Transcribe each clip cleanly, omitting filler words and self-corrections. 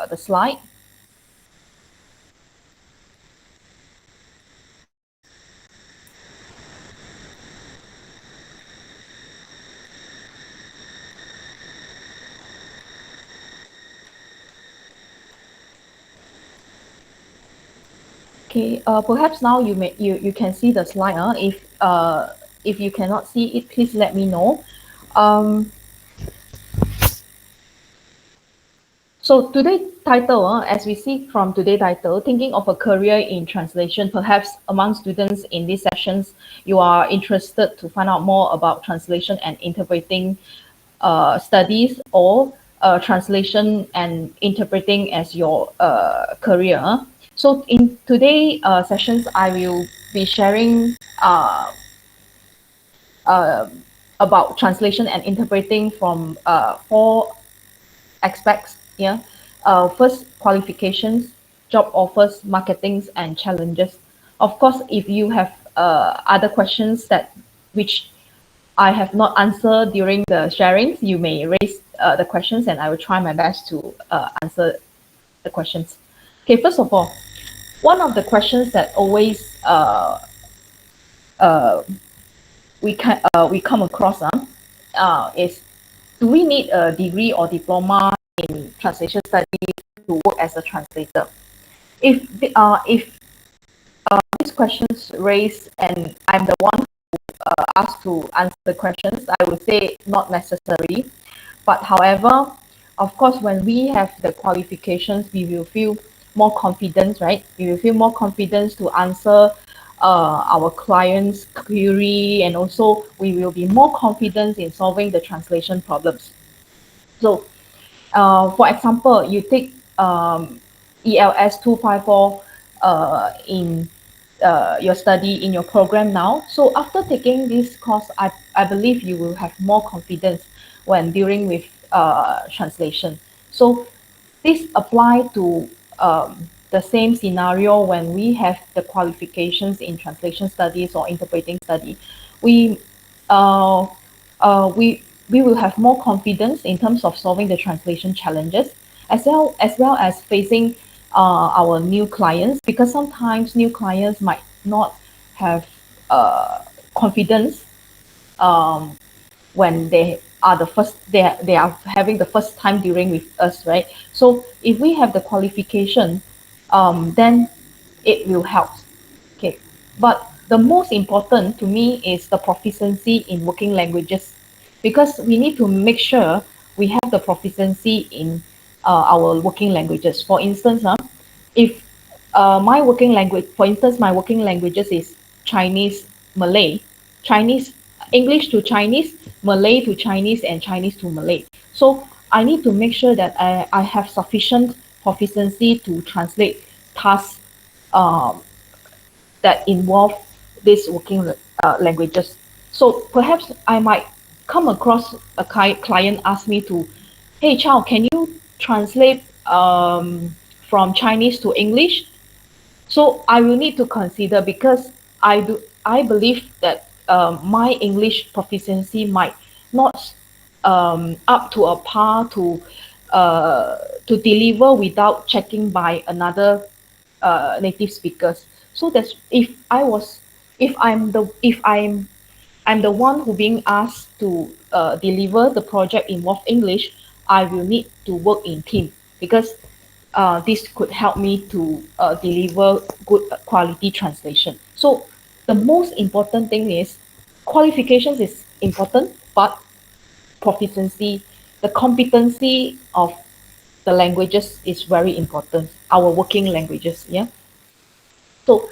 the slide. Okay, perhaps now you can see the slide. If you cannot see it, please let me know. Um, so today title, as we see from today title, thinking of a career in translation. Perhaps among students in these sessions, you are interested to find out more about translation and interpreting studies, or translation and interpreting as your career. So in today sessions, I will be sharing uh, about translation and interpreting from four aspects. Yeah. First, qualifications, job offers, marketings, and challenges. Of course, if you have other questions that which I have not answered during the sharings, you may raise the questions, and I will try my best to answer the questions. Okay, first of all, one of the questions that always uh, we come across is, do we need a degree or diploma in translation study to work as a translator? If these questions raised and I'm the one asked to answer the questions, I would say not necessary. But however, of course, when we have the qualifications, we will feel more confidence, right? We will feel more confidence to answer our clients' query, and also we will be more confident in solving the translation problems. So, for example, you take ELS 254 in your study in your program now. So after taking this course, I believe you will have more confidence when dealing with translation. So this apply to the same scenario when we have the qualifications in translation studies or interpreting study. We uh, we will have more confidence in terms of solving the translation challenges, as well as facing our new clients, because sometimes new clients might not have confidence um, when they are having the first time dealing with us, right? So if we have the qualification, then it will help. Okay, but the most important to me is the proficiency in working languages, because we need to make sure we have the proficiency in our working languages. For instance, if for instance, my working languages is Chinese, Malay, Chinese, English to Chinese, Malay to Chinese, and Chinese to Malay. So I need to make sure that I have sufficient proficiency to translate tasks um, that involve these working languages. So perhaps I might come across a client ask me to, hey Chow, can you translate from Chinese to English? So I will need to consider, because I believe that my English proficiency might not up to a par to deliver without checking by another native speakers. So that's if I'm the one who being asked to deliver the project involve English, I will need to work in team, because this could help me to deliver good quality translation. So the most important thing is, qualifications is important, but proficiency, the competency of the languages is very important. Our working languages, yeah. So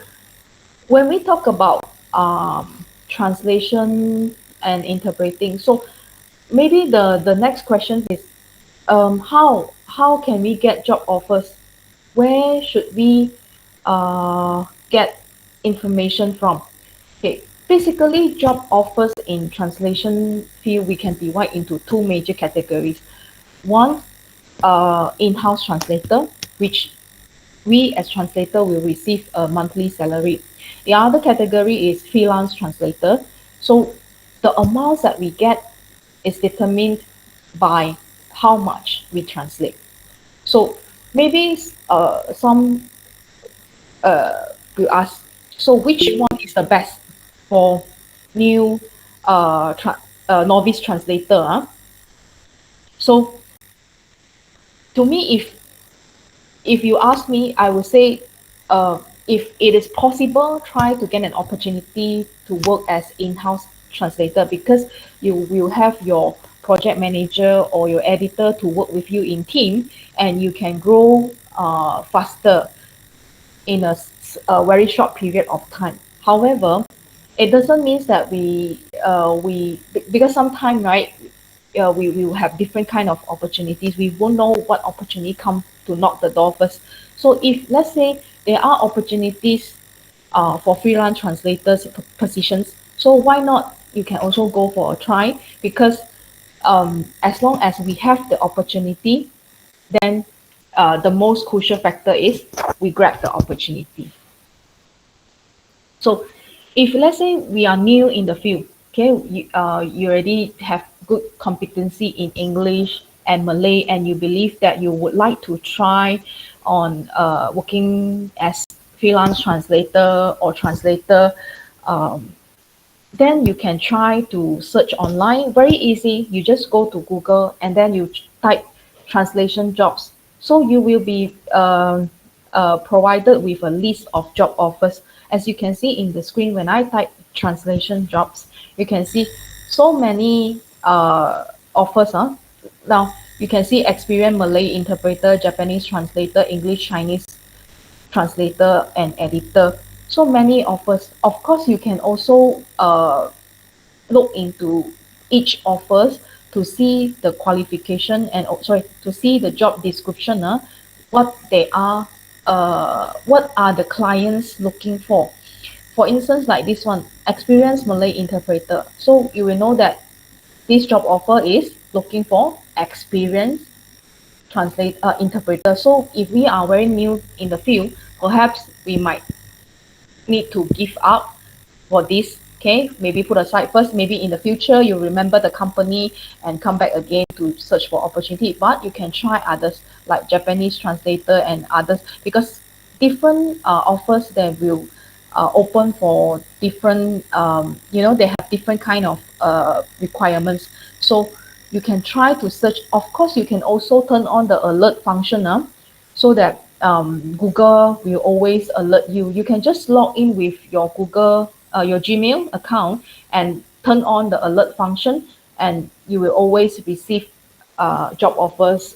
when we talk about translation and interpreting, so maybe the next question is, how can we get job offers? Where should we get information from? Okay, basically, job offers in translation field we can divide into two major categories. One, in-house translator, which we as translator will receive a monthly salary. The other category is freelance translator. So the amounts that we get is determined by how much we translate. So maybe some will ask, so which one is the best for new novice translator? So to me, if you ask me, I would say, if it is possible, try to get an opportunity to work as in-house translator, because you will have your project manager or your editor to work with you in team, and you can grow faster in a very short period of time. However, it doesn't mean that because sometimes, right, we will have different kind of opportunities. We won't know what opportunity come to knock the door first. So if let's say there are opportunities for freelance translators positions, so why not? You can also go for a try, because as long as we have the opportunity, then the most crucial factor is we grab the opportunity. So if let's say we are new in the field, okay, you already have good competency in English and Malay, and you believe that you would like to try on working as freelance translator or translator, um, then you can try to search online. Very easy. You just go to Google and then you type translation jobs. So you will be provided with a list of job offers. As you can see in the screen, when I type translation jobs, you can see so many offers. Now you can see experienced Malay interpreter, Japanese translator, English, Chinese translator, and editor. So many offers. Of course, you can also look into each offers to see the qualification and sorry, to see the job description, what are the clients looking for. For instance, like this one, experienced Malay interpreter. So you will know that this job offer is looking for experienced interpreter. So if we are very new in the field, perhaps we might need to give up for this. Okay, maybe put aside first. Maybe in the future you remember the company and come back again to search for opportunity. But you can try others like Japanese translator and others, because different offers that will open for different, they have different kind of requirements. So you can try to search. Of course, you can also turn on the alert function, so that Google will always alert you. You can just log in with your your Gmail account and turn on the alert function, and you will always receive job offers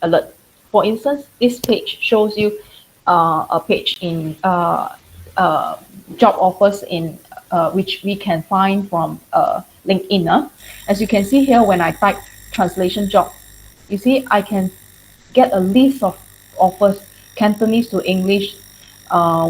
alert. For instance, this page shows you a page in uh, job offers in which we can find from LinkedIn. As you can see here, when I type translation job, you see I can get a list of offers: Cantonese to English,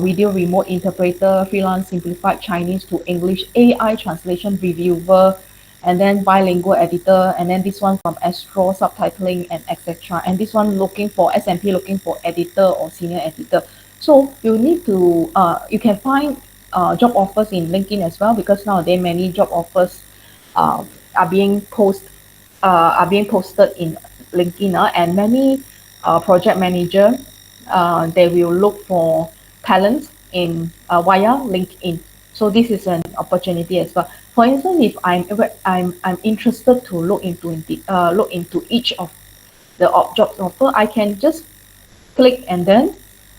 video remote interpreter, freelance simplified Chinese to English, AI translation reviewer, and then bilingual editor, and then this one from Astro subtitling and etc. And this one looking for SMP, looking for editor or senior editor. So you need to you can find job offers in LinkedIn as well, because nowadays many job offers uh, are being posted in LinkedIn, and many project manager, they will look for talent in via LinkedIn. So this is an opportunity as well. For instance, if I'm interested to look into each of the job offer, I can just click and then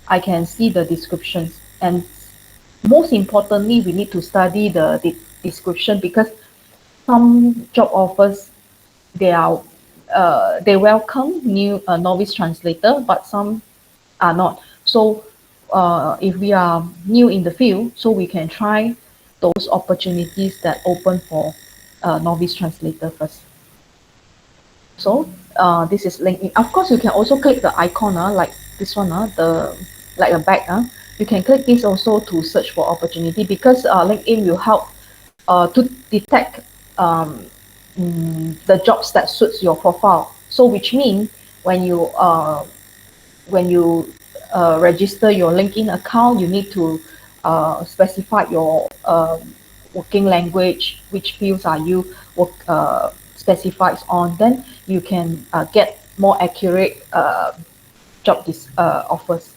I can see the descriptions. And most importantly, we need to study the description, because some job offers, they welcome new novice translator, but some are not. So if we are new in the field, so we can try those opportunities that open for novice translator first. So this is LinkedIn. Of course, you can also click the icon, like this one, the like a bag. You can click this also to search for opportunity, because LinkedIn will help to detect the jobs that suits your profile. So which means when you register your LinkedIn account, you need to specify your working language, which fields are you specified on. Then you can get more accurate offers.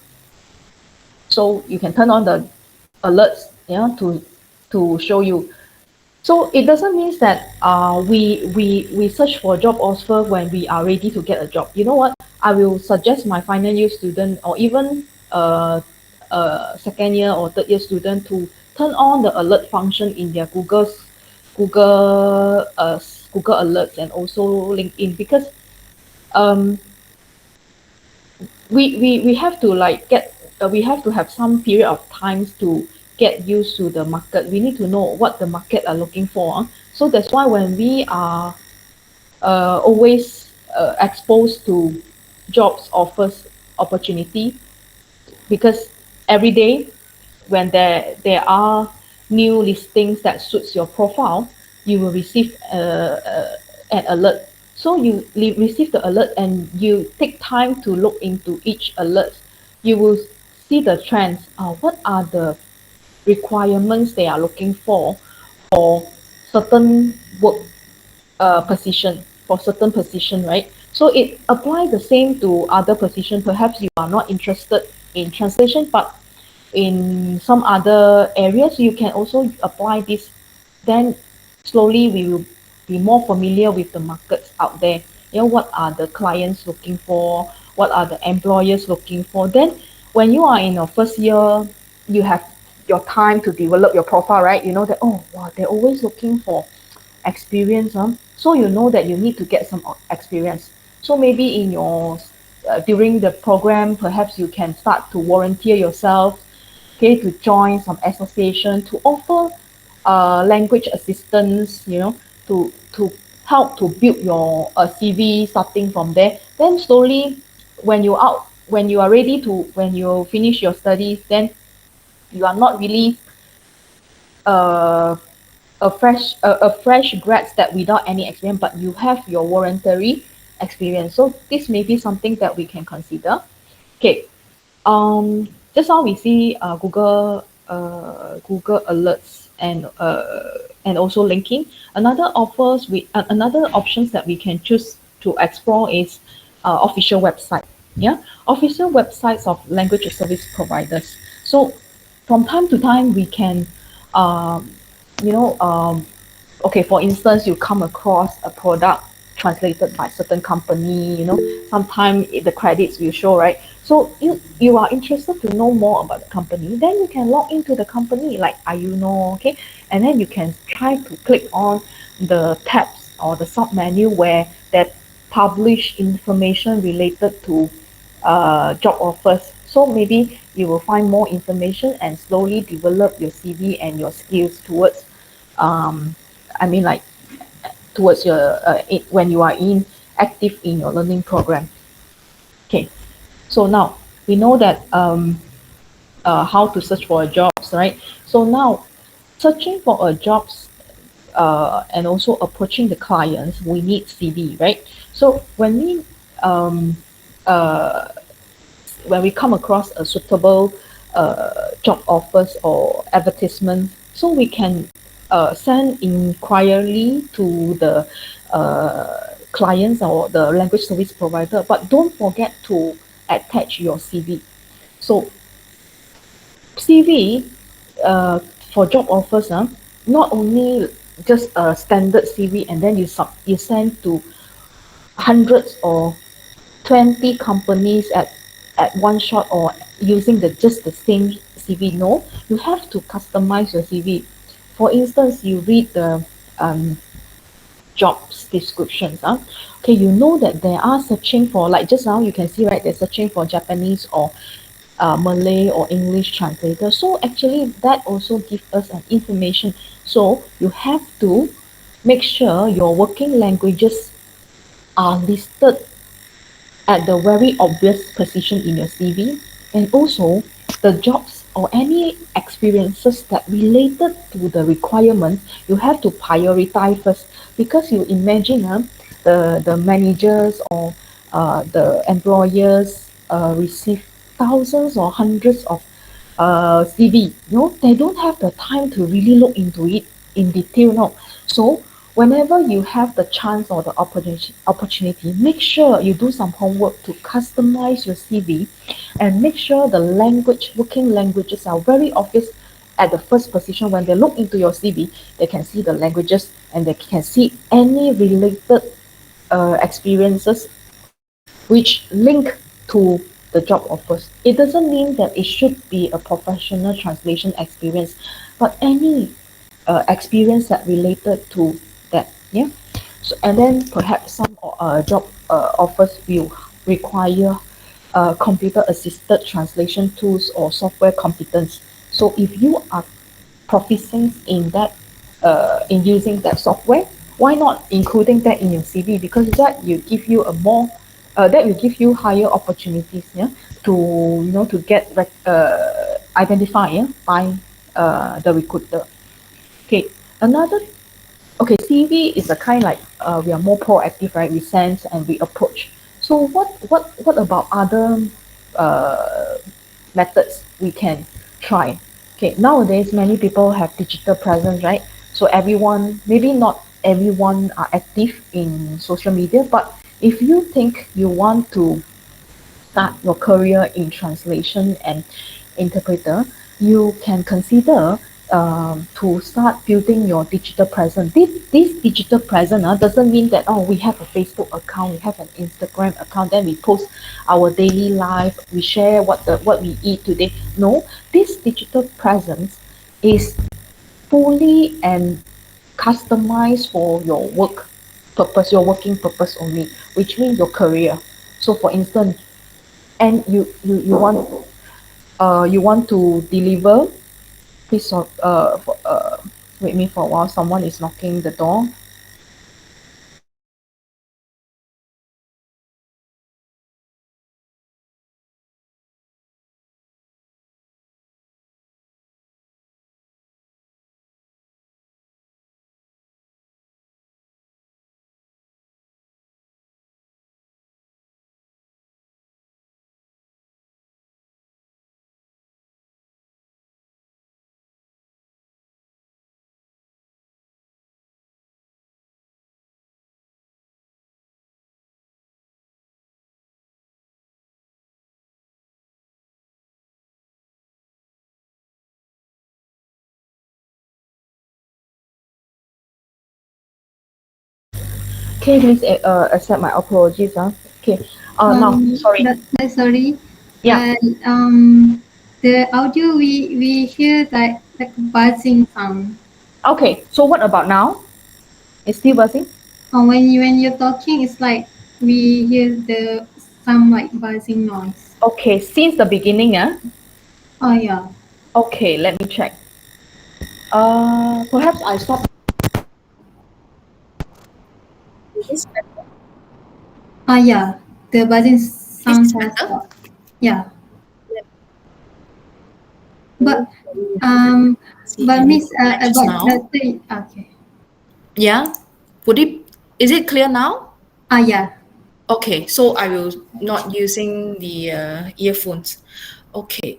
So you can turn on the alerts, to show you. So it doesn't mean that we search for job offer when we are ready to get a job. You know what? I will suggest my final year student, or even second year or third year student, to turn on the alert function in their Google uh, Google alerts and also LinkedIn, because um, we have to like get we have to have some period of times to get used to the market. We need to know what the market are looking for. So that's why when we are always exposed to jobs offers opportunity, because every day when there are new listings that suits your profile, you will receive an alert. So you receive the alert and you take time to look into each alert. You will see the trends. What are the requirements they are looking for certain work position, for certain position, right? So it applies the same to other position. Perhaps you are not interested in translation, but in some other areas, you can also apply this. Then slowly we will be more familiar with the markets out there. What are the clients looking for? What are the employers looking for? Then when you are in your first year, you have your time to develop your profile, right? You know that, oh, wow, they're always looking for experience. So you know that you need to get some experience. So maybe in your during the program, perhaps you can start to volunteer yourself, okay, to join some association to offer language assistance, to help to build your CV starting from there. Then slowly, when you are ready to, when you finish your studies, then you are not really uh, a fresh grads that without any experience, but you have your voluntary experience. So this may be something that we can consider. Okay, just now we see Google alerts and also linking. Another options that we can choose to explore is official website. Yeah, official websites of language service providers. So from time to time we can um, you know okay, for instance, you come across a product translated by certain company, sometimes the credits will show, right? So you are interested to know more about the company, then you can log into the company like Ayuno, okay, and then you can try to click on the tabs or the sub menu where that publish information related to job offers. So maybe you will find more information and slowly develop your CV and your skills towards um, I mean, like towards when you are in active in your learning program. Okay, so now we know that how to search for jobs, right? So now searching for a jobs and also approaching the clients, we need CV, right? So um, uh, when we come across a suitable job offers or advertisement, so we can send inquiry to the clients or the language service provider, but don't forget to attach your CV. So CV for job offers, not only just a standard CV and then you send to hundreds or 20 companies at one shot, or using just the same CV. No, you have to customize your CV. For instance, you read the jobs descriptions. Okay, you know that they are searching for, like just now you can see, right, they're searching for Japanese or Malay or English translator. So actually that also gives us an information. So you have to make sure your working languages are listed at the very obvious position in your CV, and also the jobs or any experiences that related to the requirements, you have to prioritize first, because you imagine the managers or the employers receive thousands or hundreds of CV. No, they don't have the time to really look into it in detail. No, so whenever you have the chance or the opportunity, make sure you do some homework to customize your CV and make sure the working languages are very obvious at the first position. When they look into your CV, they can see the languages and they can see any related experiences which link to the job offers. It doesn't mean that it should be a professional translation experience, but any experience that related to that. Yeah. So and then perhaps some job offers will require computer assisted translation tools or software competence. So if you are proficient in that in using that software, why not including that in your CV? Because that will give you a more that will give you higher opportunities, yeah, to to get identified, yeah, by the recruiter. Okay, another. Okay, CV is a kind like we are more proactive, right? We sense and we approach. So what about other uh, methods we can try? Okay, nowadays many people have digital presence, right? So everyone, maybe not everyone are active in social media, but if you think you want to start your career in translation and interpreter, you can consider to start building your digital presence. This digital presence doesn't mean that oh we have a Facebook account, we have an Instagram account, then we post our daily life, we share what we eat today. No, this digital presence is fully and customized for your work purpose, your working purpose only, which means your career. So for instance, and you want to deliver please wait me for a while, someone is knocking the door. Okay, please accept my apologies, okay, now sorry. Sorry. Yeah. The audio we hear like buzzing sound. Okay, so what about now? It's still buzzing? When you're talking, it's like we hear the some like buzzing noise. Okay, since the beginning, Oh yeah. okay, let me check. Perhaps I stop. Is this better? Yeah. The buzzing Is sound this has better? stopped. Yeah. Let me But see um any Miss connections about now. okay. Yeah. Would it is it clear now? Yeah. Okay, so I will not using the earphones. Okay,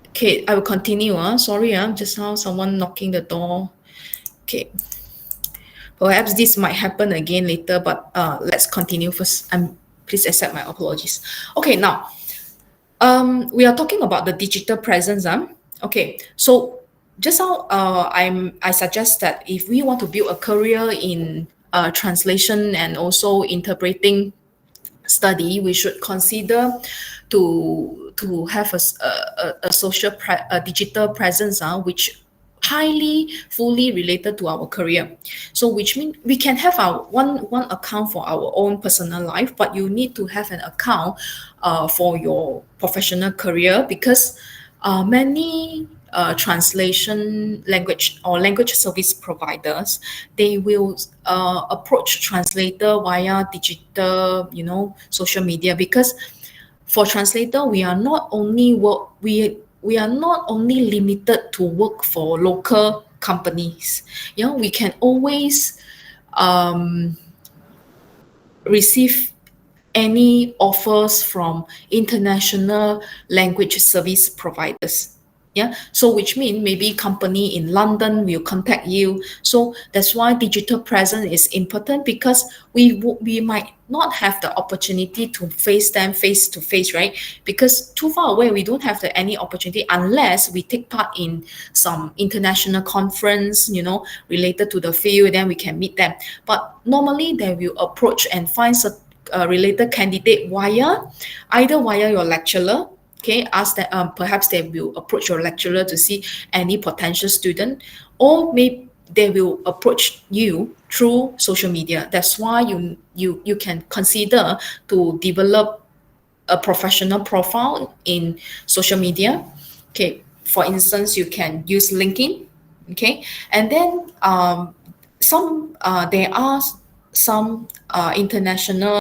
okay. I will continue. Sorry, just now someone knocking the door. Okay, perhaps this might happen again later, but let's continue first. Please accept my apologies. Okay, now we are talking about the digital presence. Okay, so just now I suggest that if we want to build a career in translation and also interpreting study, we should consider to have a a digital presence, which highly fully related to our career. So which means we can have our one account for our own personal life, but you need to have an account for your professional career, because many translation language or language service providers, they will approach translator via digital, social media. Because for translator, we are not only we are not only limited to work for local companies. We can always um, receive any offers from international language service providers. Yeah, so which means maybe company in London will contact you. So that's why digital presence is important, because we might not have the opportunity to face them face to face, right? Because too far away, we don't have any opportunity unless we take part in some international conference, related to the field. Then we can meet them. But normally they will approach and find a related candidate either via your lecturer. Okay, ask that, perhaps they will approach your lecturer to see any potential student, or maybe they will approach you through social media. That's why you can consider to develop a professional profile in social media. Okay, for instance, you can use LinkedIn. Okay, and then there are some international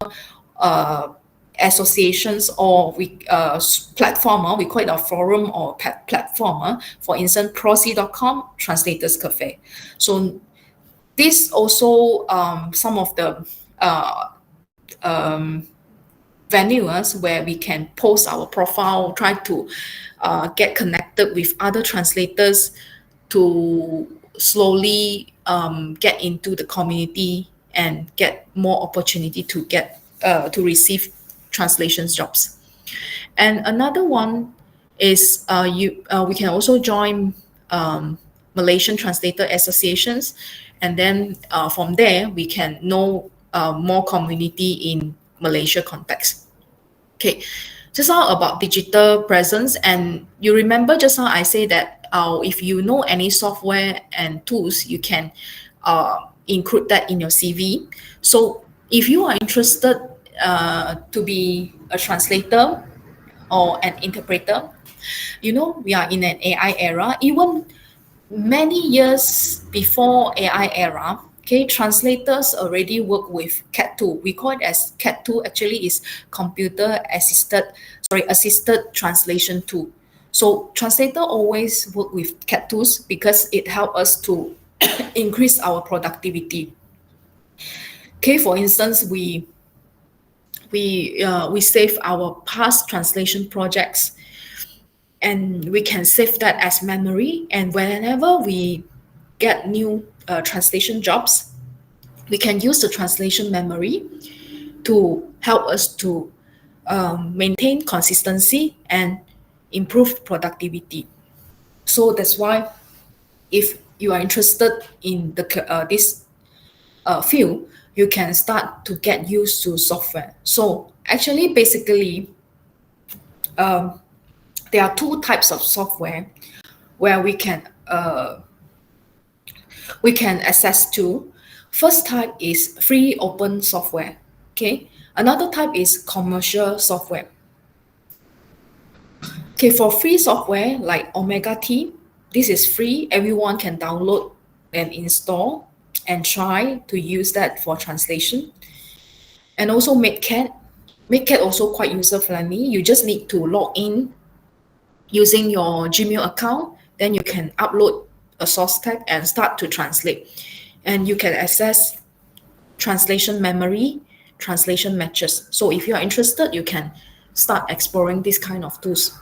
uh, associations, or platform, we call it a forum or platform. For instance, prosi.com, Translators Cafe. So this also some of the uh, um, venues where we can post our profile, try to get connected with other translators to slowly get into the community and get more opportunity to receive translations jobs. And another one is we can also join Malaysian Translator Associations, and then from there we can know more community in Malaysia context. Okay, just now about digital presence, and you remember just now I say that if you know any software and tools, you can include that in your CV. So if you are interested to be a translator or an interpreter, we are in an AI era. Even many years before AI era, okay, translators already work with CAT tool. We call it as CAT tool. Actually, is assisted translation tool. So translator always work with CAT tools because it helps us to increase our productivity. Okay, for instance, we save our past translation projects, and we can save that as memory. And whenever we get new translation jobs, we can use the translation memory to help us to maintain consistency and improve productivity. So that's why, if you are interested in this field, you can start to get used to software. So actually, basically, um, there are two types of software where we can access to. First type is free open software. Okay. Another type is commercial software. Okay, for free software like Omega T, this is free. Everyone can download and install and try to use that for translation. And also MakeCat. MakeCat also quite user friendly. You just need to log in using your Gmail account. Then you can upload a source tag and start to translate. And you can access translation memory, translation matches. So if you are interested, you can start exploring this kind of tools.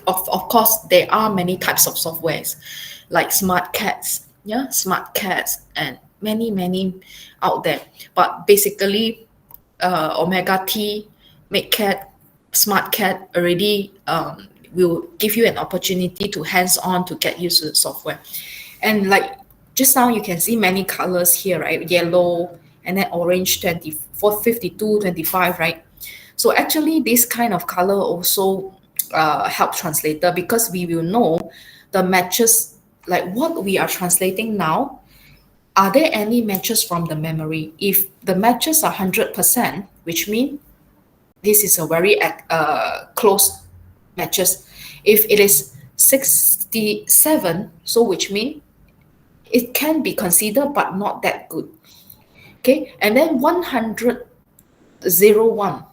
Of course, there are many types of softwares like smart cats, yeah, smart cats, and many out there. But basically, Omega T, Make Cat, Smart Cat already will give you an opportunity to hands-on to get used to the software. And like just now, you can see many colors here, right? Yellow and then orange, 24, 52, 25, right? So actually, this kind of color also help translator, because we will know the matches, like what we are translating now. Are there any matches from the memory? If the matches are 100%, which means this is a very close matches. If it is 67, so which means it can be considered but not that good. Okay, and then 101.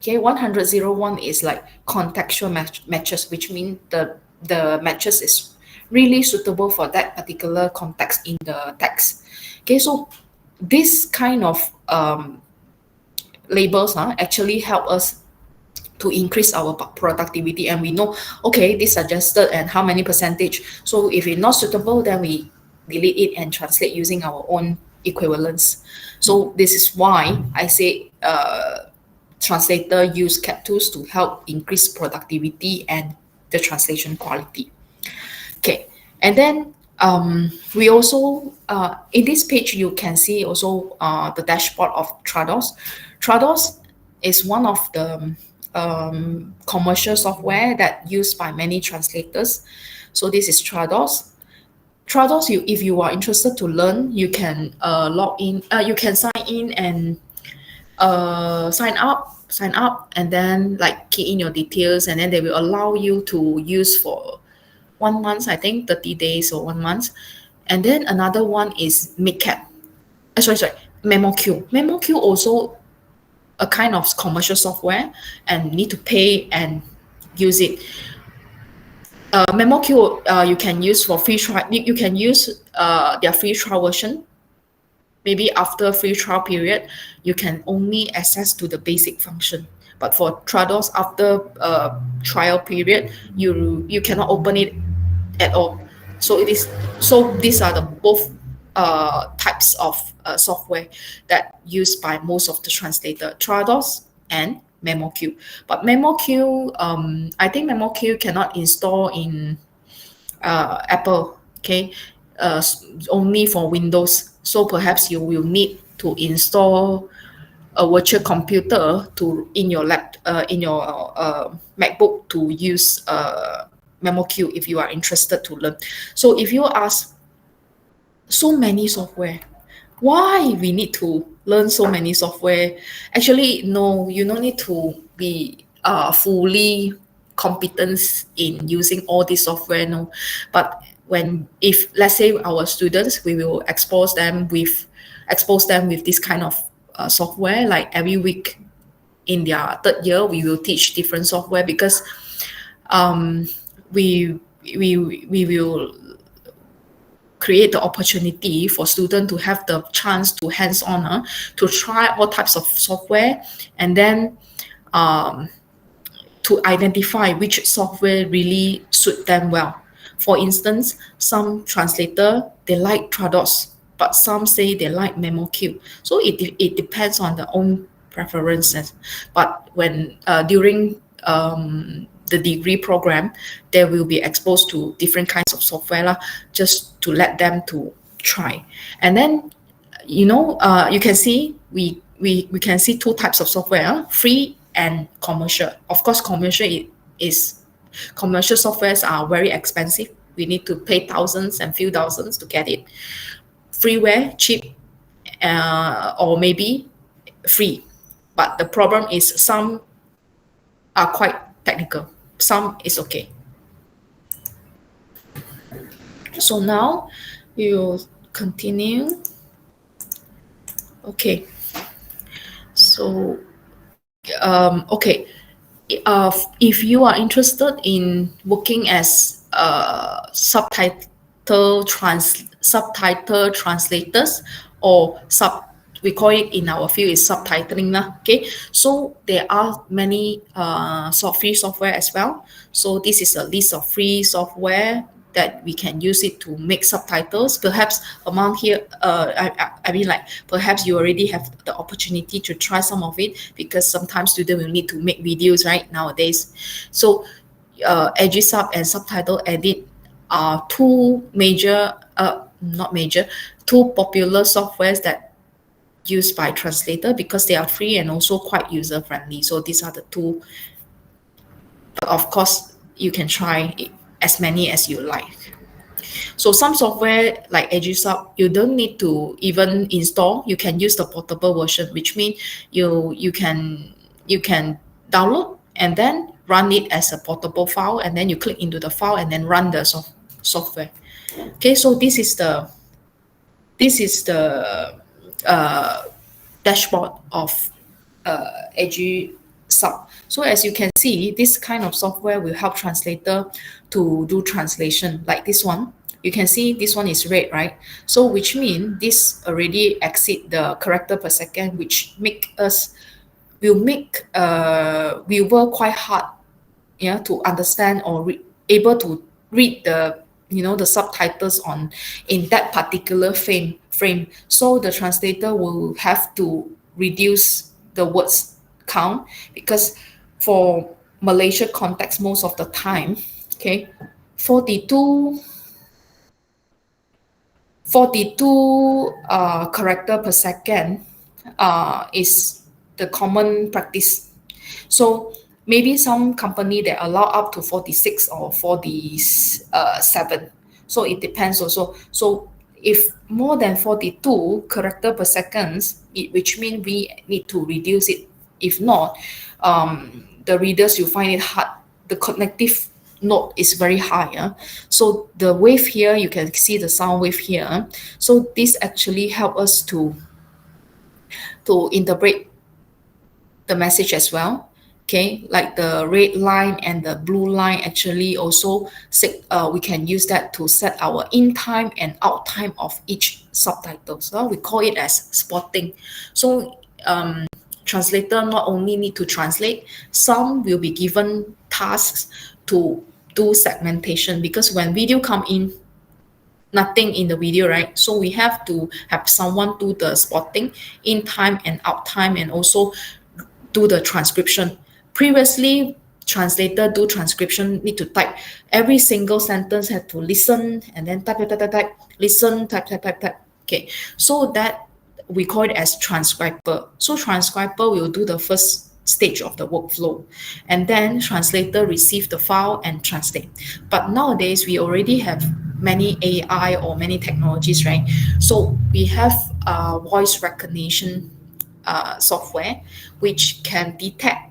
Okay, 101 is like contextual matches, which means the matches is really suitable for that particular context in the text. Okay, so this kind of labels actually help us to increase our productivity, and we know, okay, this suggested and how many percentage. So if it's not suitable, then we delete it and translate using our own equivalents. So this is why I say translator use CAT tools to help increase productivity and the translation quality. Okay, and then we also in this page you can see also the dashboard of Trados. Trados is one of the commercial software that used by many translators. So this is Trados. Trados, if you are interested to learn, you can log in. You can sign in and sign up, and then like key in your details, and then they will allow you to use for 1 month, I think 30 days or 1 month. And then another one is MakeCat. Sorry, MemoQ. MemoQ also a kind of commercial software and need to pay and use it. MemoQ you can use for free trial. You can use their free trial version. Maybe after free trial period, you can only access to the basic function. But for Trados, after trial period, you cannot open it at all. So it is. So these are the both types of software that used by most of the translator, Trados and MemoQ. But MemoQ, I think MemoQ cannot install in Apple. Okay, only for Windows. So perhaps you will need to install a virtual computer to in your MacBook to use MemoQ if you are interested to learn. So if you ask, so many software, why we need to learn so many software? Actually, no, you don't need to be fully competent in using all this software, no. But if let's say our students, we will expose them with this kind of software, like every week in their third year we will teach different software, because we will create the opportunity for students to have the chance to hands-on to try all types of software, and then to identify which software really suit them well. For instance, some translator, they like Trados, but some say they like MemoQ. So it depends on their own preferences. But when during the degree program, they will be exposed to different kinds of software just to let them to try. And then, you can see we can see two types of software, free and commercial. Of course, commercial softwares are very expensive. We need to pay thousands and few thousands to get it. Freeware, cheap, or maybe free. But the problem is some are quite technical. Some is okay. So now you continue. Okay. So, okay. If you are interested in working as subtitle translators, or we call it in our field is subtitling. Okay, so there are many free software as well. So this is a list of free software that we can use it to make subtitles. Perhaps among here, I mean, like, perhaps you already have the opportunity to try some of it, because sometimes students will need to make videos, right, nowadays. So EduSub and Subtitle Edit are two popular softwares that used by translator, because they are free and also quite user friendly. So these are the two. But of course, you can try as many as you like. So some software like EduSub, you don't need to even install. You can use the portable version, which means you can download and then run it as a portable file, and then you click into the file and then run the software. Okay, so this is the dashboard of EduSub. So as you can see, this kind of software will help translator to do translation. Like this one, you can see this one is red, right? So which means this already exceed the character per second, which will make viewer quite hard, yeah, to understand or able to read the, the subtitles on in that particular frame. So the translator will have to reduce the words count, because for Malaysia context, most of the time, okay, 42 character per second is the common practice. So maybe some company that allow up to 46 or 47. So it depends also. So if more than 42 character per seconds, which means we need to reduce it. If not, the readers, you find it hard. The cognitive note is very high. So the wave here, you can see the sound wave here. So this actually help us to interpret the message as well. Okay, like the red line and the blue line actually also we can use that to set our in time and out time of each subtitle. So we call it as spotting. So translator not only need to translate, some will be given tasks to do segmentation, because when video come in, nothing in the video, right? So we have to have someone do the spotting in time and out time, and also do the transcription. Previously, translator do transcription, need to type every single sentence, have to listen and then type, listen, type. Okay, so that we call it as transcriber. So transcriber will do the first stage of the workflow, and then translator receive the file and translate. But nowadays we already have many AI or many technologies, right? So we have voice recognition software which can detect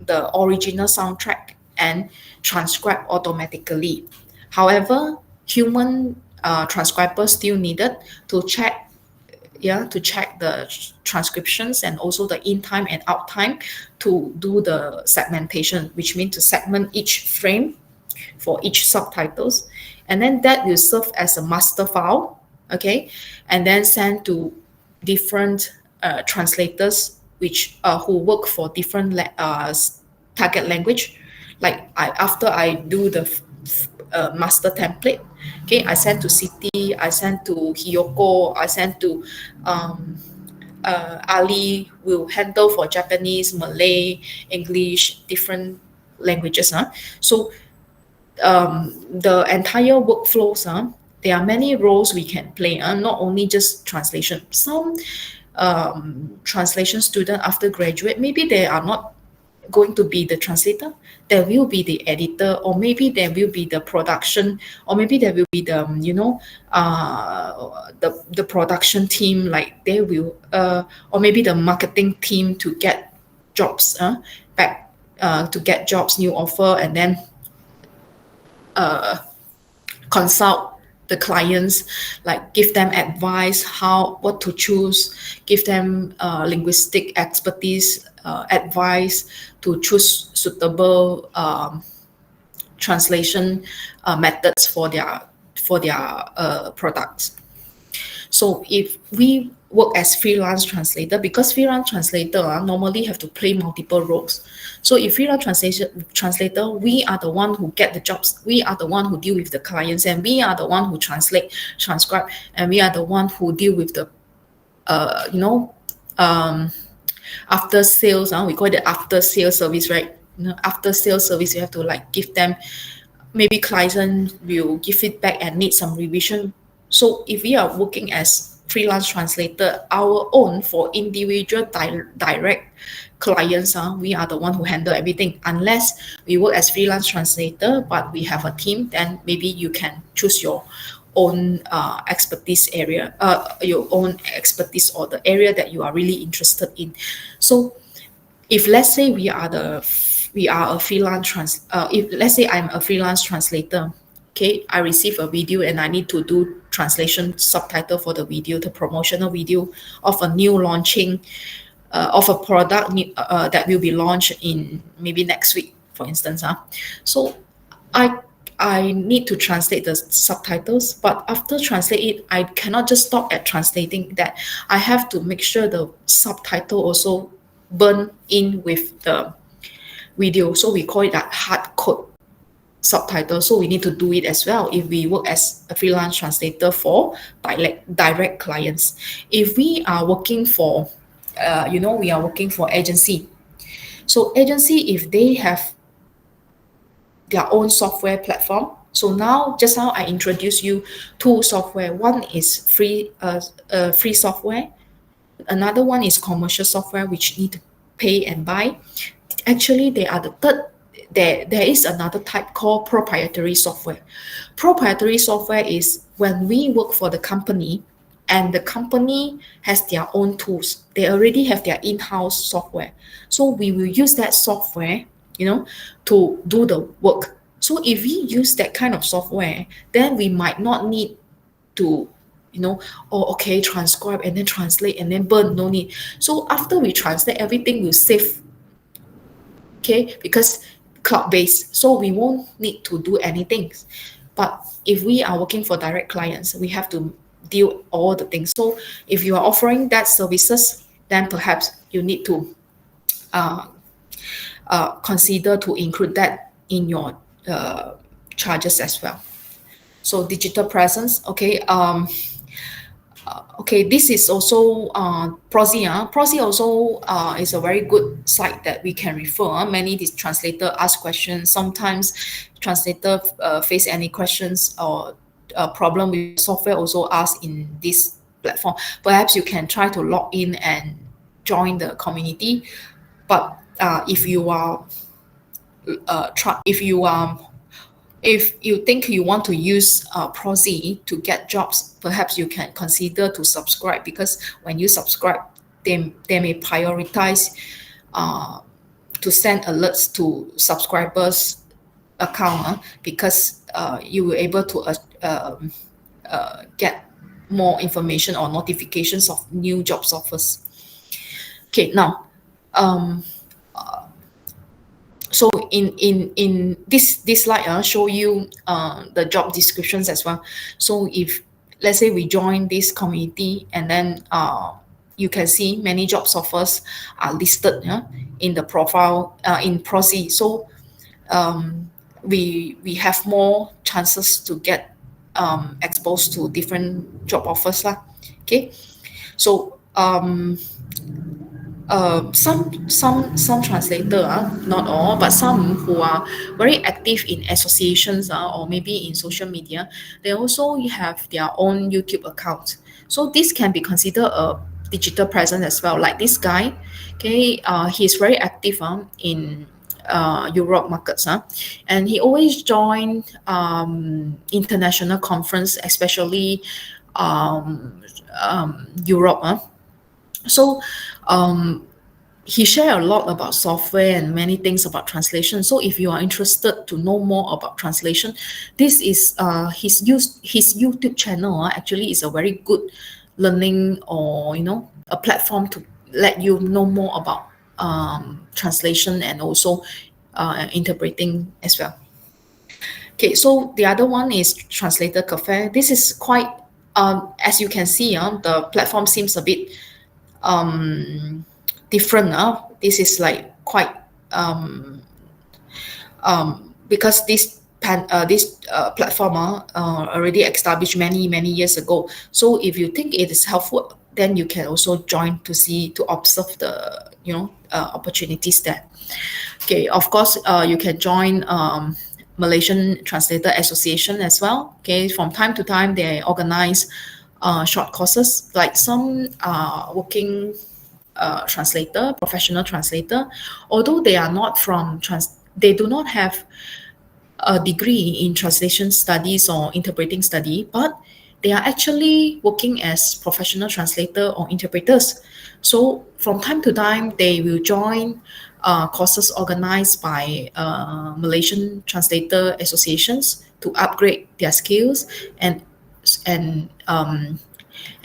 the original soundtrack and transcribe automatically. However, human transcriber still needed to check, to check the transcriptions and also the in time and out time to do the segmentation, which means to segment each frame for each subtitles, and then that will serve as a master file, okay, and then send to different translators which who work for different target language. Like after I do the master template, okay, I send to Siti, I send to Hiyoko, I send to Ali will handle for Japanese, Malay, English, different languages. So the entire workflows, there are many roles we can play, not only just translation. Some translation student after graduate, maybe they are not going to be the translator. There will be the editor, or maybe there will be the production, or maybe there will be the the production team, like they will or maybe the marketing team to get jobs back, to get jobs, new offer, and then consult the clients, like give them advice what to choose, give them linguistic expertise, advice to choose suitable translation methods for their products. So if we work as freelance translator, because freelance translator normally have to play multiple roles. So if freelance translator, we are the one who get the jobs, we are the one who deal with the clients, and we are the one who transcribe, and we are the one who deal with the after sales. We call it after sales service, right? After sales service, you have to like give them, maybe client will give feedback and need some revision. So if we are working as freelance translator, our own for individual direct clients, we are the one who handle everything. Unless we work as freelance translator, but we have a team, then maybe you can choose your own expertise area, your own expertise, or the area that you are really interested in. So if let's say we are a freelance if let's say I'm a freelance translator, okay, I receive a video and I need to do translation subtitle for the video, the promotional video of a new launching of a product that will be launched in maybe next week, for instance. So I need to translate the subtitles, but after translate it, I cannot just stop at translating that. I have to make sure the subtitle also burn in with the video. So we call it that hard code subtitle. So we need to do it as well if we work as a freelance translator for direct clients. If we are working for, we are working for agency. So agency, if they have their own software platform. So just now I introduced you two software. One is free software. Another one is commercial software, which need to pay and buy. Actually, they are the third. There is another type called proprietary software. Proprietary software is when we work for the company and the company has their own tools. They already have their in-house software. So we will use that software, to do the work. So if we use that kind of software, then we might not need to, transcribe and then translate and then burn, no need. So after we translate, everything will save, okay, because cloud-based, so we won't need to do anything. But if we are working for direct clients, we have to deal all the things. So if you are offering that services, then perhaps you need to consider to include that in your charges as well. So digital presence, okay. This is also Prosy. Prosy also is a very good site that we can refer. Many these translator ask questions. Sometimes translator face any questions or problem with software also ask in this platform. Perhaps you can try to log in and join the community. But if you are if you think you want to use Prosy to get jobs, perhaps you can consider to subscribe, because when you subscribe, they may prioritize to send alerts to subscribers account because you will able to get more information or notifications of new jobs offers. Okay, now so in this slide show you the job descriptions as well. So if let's say we join this community, and then you can see many jobs offers are listed in the profile in Prosy. So we have more chances to get exposed to different job offers lah. Okay, so some translator, not all, but some who are very active in associations or maybe in social media, they also have their own YouTube account. So this can be considered a digital presence as well. Like this guy, okay, he's very active in Europe markets, and he always join international conference, especially Europe. So he shared a lot about software and many things about translation. So if you are interested to know more about translation, this is his YouTube channel actually is a very good learning, or a platform to let you know more about translation and also interpreting as well. Okay, so the other one is Translator Cafe. This is quite as you can see, the platform seems a bit different now. This is like quite because this platform already established many years ago. So if you think it is helpful, then you can also join to observe the opportunities there. Okay, of course you can join Malaysian Translator Association as well. Okay, from time to time they organize short courses, like some working translator, professional translator, although they are not they do not have a degree in translation studies or interpreting study, but they are actually working as professional translator or interpreters. So from time to time, they will join courses organized by Malaysian Translator Associations to upgrade their skills and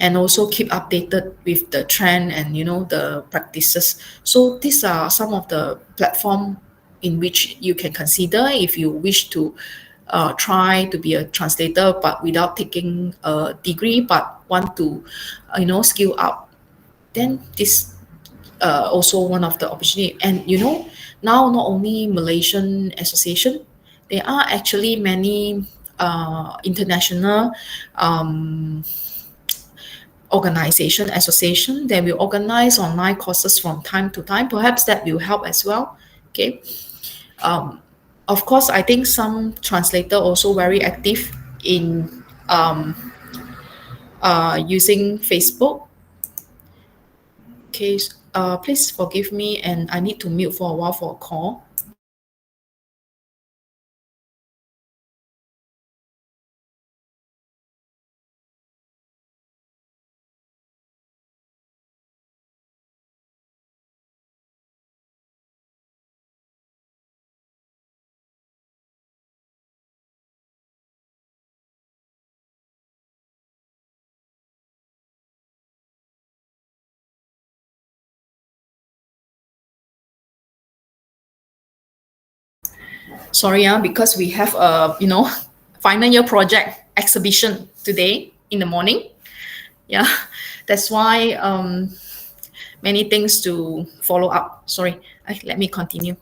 also keep updated with the trend and the practices. So these are some of the platform in which you can consider if you wish to try to be a translator, but without taking a degree, but want to skill up. Then this also one of the opportunity. And you know, now not only Malaysian association, there are actually many international um, organization association that will organize online courses from time to time. Perhaps that will help as well. Okay. um, of course, I think some translator also very active in using Facebook. Okay, please forgive me, and I need to mute for a while for a call. Sorry, because we have a final year project exhibition today in the morning. Yeah, that's why many things to follow up. Sorry, let me continue.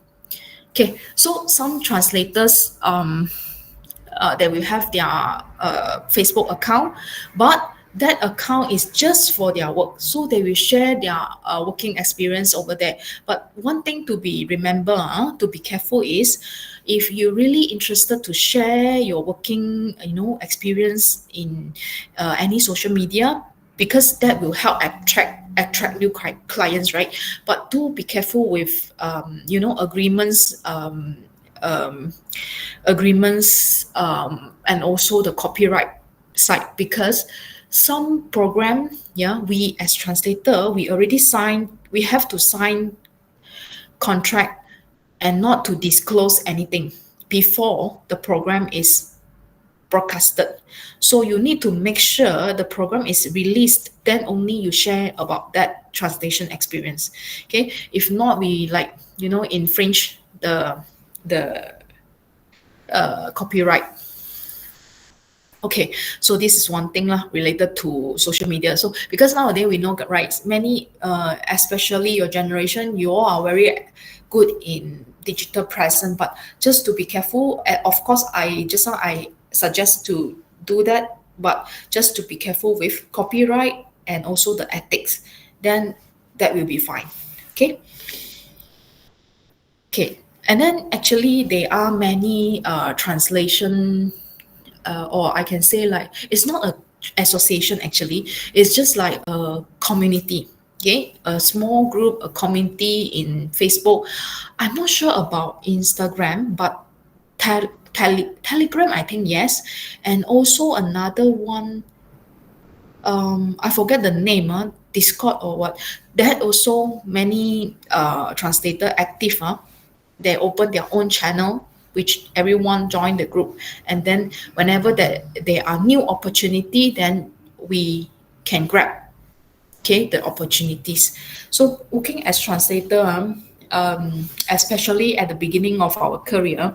Okay, so some translators they will have their Facebook account, but that account is just for their work. So they will share their working experience over there. But one thing to be remember, to be careful is, if you're really interested to share your working, experience in any social media, because that will help attract new clients, right? But do be careful with agreements. Um, Agreements, and also the copyright side, because some program, yeah, we as translator, we have to sign contract and not to disclose anything before the program is broadcasted. So you need to make sure the program is released, then only you share about that translation experience. Okay, if not, we infringe the copyright. Okay, so this is one thing lah, related to social media. So because nowadays we know, right, many, especially your generation, you all are very good in digital presence, but just to be careful. Of course, I suggest to do that, but just to be careful with copyright and also the ethics, then that will be fine. Okay. Okay, and then actually there are many translation, or I can say, like, it's not a association actually, it's just like a community. Okay, a small group, a community in Facebook. I'm not sure about Instagram, but Telegram, I think, yes. And also another one, I forget the name, Discord or what. That also many translator active. They open their own channel, which everyone join the group, and then whenever there are new opportunity, then we can grab, okay, the opportunities. So working as translator, especially at the beginning of our career,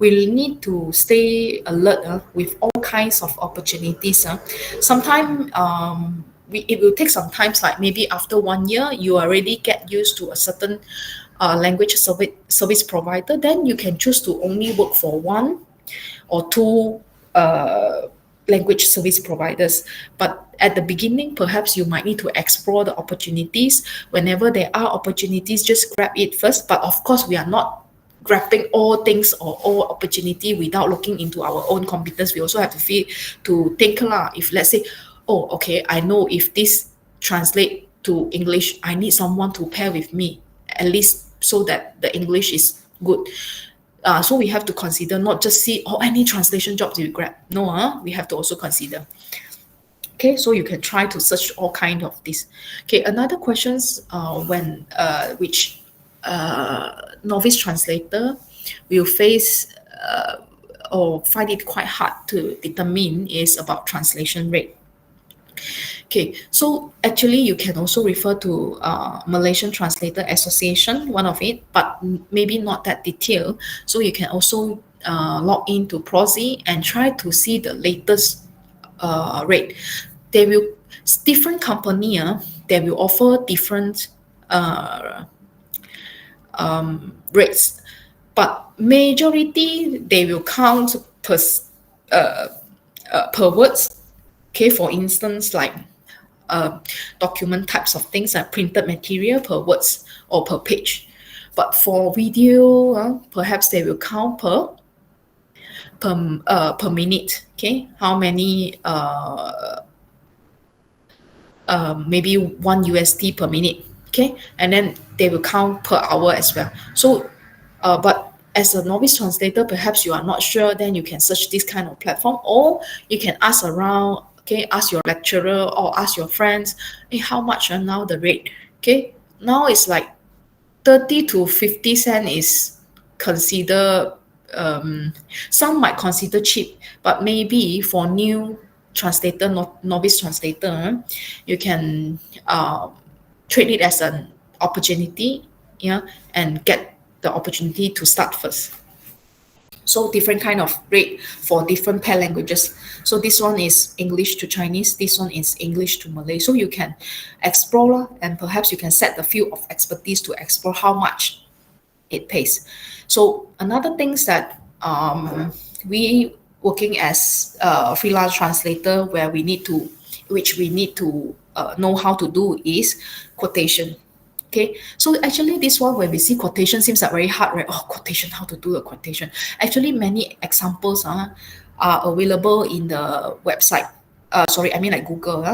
we need to stay alert with all kinds of opportunities. Sometimes it will take some time, like maybe after 1 year, you already get used to a certain language service provider, then you can choose to only work for one or two language service providers. But at the beginning, perhaps you might need to explore the opportunities. Whenever there are opportunities, just grab it first. But of course, we are not grabbing all things or all opportunity without looking into our own competence. We also have to think lah. If let's say, oh, okay, I know if this translate to English, I need someone to pair with me, at least so that the English is good. So we have to consider, not just see, any translation jobs you grab. No, we have to also consider. Okay, so you can try to search all kind of this. Okay, another questions, which novice translator will face or find it quite hard to determine, is about translation rate. Okay, so actually you can also refer to Malaysian Translator Association, one of it, but maybe not that detailed. So you can also log into Prosy and try to see the latest rate. Different company, they will offer different uh, rates, but majority they will count uh, per words. Okay, for instance, like document types of things like printed material per words or per page. But for video, perhaps they will count per minute. Okay, how many maybe $1 per minute. Okay, and then they will count per hour as well. So, but as a novice translator, perhaps you are not sure, then you can search this kind of platform, or you can ask around. Okay, ask your lecturer or ask your friends, hey, how much are now the rate? Okay, now it's like 30 to 50 cent is consider, some might consider cheap, but maybe for new translator, novice translator, you can treat it as an opportunity, yeah, and get the opportunity to start first. So different kind of rate for different pair languages. So this one is English to Chinese, this one is English to Malay. So you can explore, and perhaps you can set the field of expertise to explore how much it pays. So another things that we working as a freelance translator, which we need to know how to do is quotation. Okay, so actually this one when we see quotation seems like very hard, right? Oh, quotation, how to do a quotation. Actually, many examples are available in the website. Sorry, I mean like Google,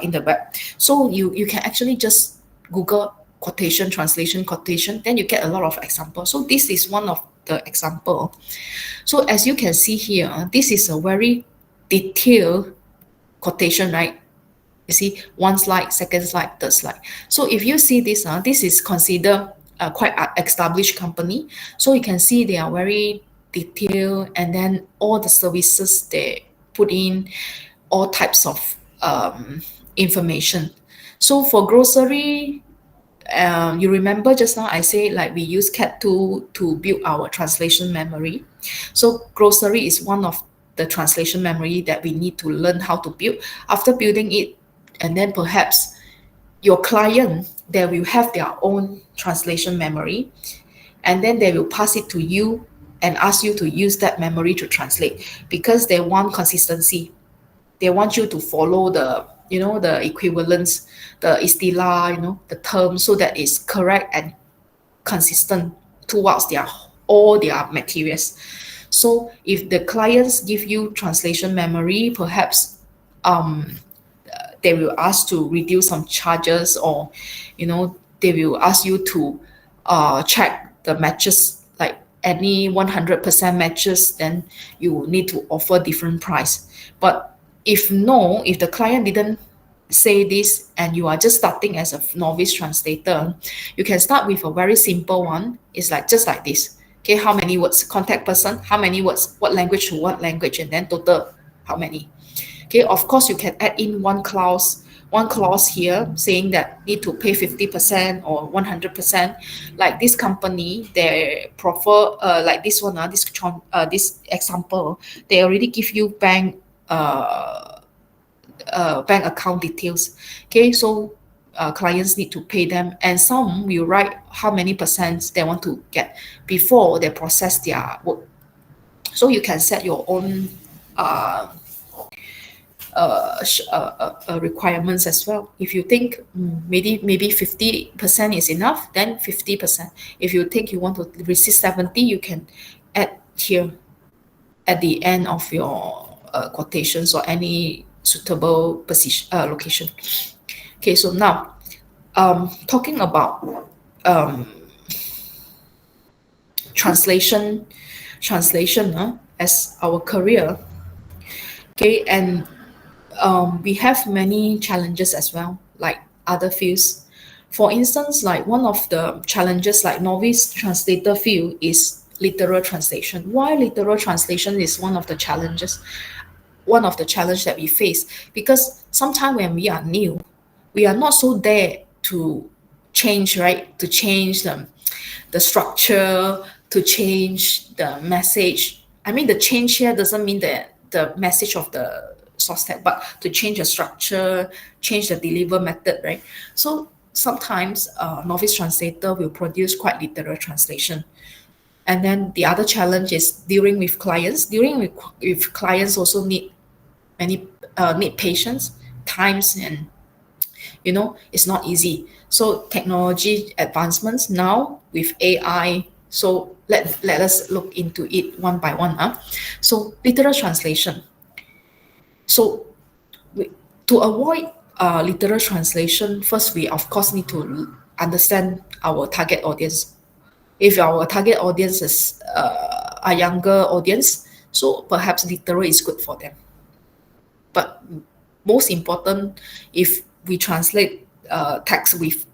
in the web. So you can actually just Google quotation, translation quotation, then you get a lot of examples. So this is one of the example. So as you can see here, this is a very detailed quotation, right? You see, one slide, second slide, third slide. So if you see this, this is considered a quite established company. So you can see they are very detailed, and then all the services they put in, all types of information. So for grocery, you remember just now I say like we use CAT tool to build our translation memory. So grocery is one of the translation memory that we need to learn how to build. After building it, and then perhaps your client, they will have their own translation memory, and then they will pass it to you and ask you to use that memory to translate, because they want consistency. They want you to follow the equivalence, the istilah, the term, so that it's correct and consistent towards all their materials. So if the clients give you translation memory, perhaps they will ask to reduce some charges, or they will ask you to check the matches, like any 100% matches, then you need to offer different price. But if the client didn't say this, and you are just starting as a novice translator, you can start with a very simple one. It's like just like this. Okay, how many words? Contact person, how many words? What language to what language? And then total, how many? Okay, of course, you can add in one clause here saying that need to pay 50% or 100%. Like this company, they prefer, like this one, this example, they already give you bank account details. Okay, so clients need to pay them, and some will write how many percent they want to get before they process their work. So you can set your own requirements as well. If you think maybe 50% is enough, then 50%. If you think you want to receive 70, you can add here at the end of your quotations or any suitable position location. Okay, so now talking about translation as our career. Okay, and we have many challenges as well, like other fields. For instance, like one of the challenges like novice translator field is literal translation. Why literal translation is one of the challenges? One of the challenge that we face, because sometimes when we are new, we are not so there to change, right? To change the structure, to change the message. I mean, the change here doesn't mean that the message of the source tag, but to change the structure, change the deliver method, right? So sometimes novice translator will produce quite literal translation. And then the other challenge is dealing with clients. With clients also need many need patience, times, and it's not easy. So technology advancements now with AI. So let us look into it one by one. So literal translation. So we, to avoid literal translation, first we of course need to understand our target audience. If our target audience is a younger audience, so perhaps literal is good for them. But most important, if we translate text with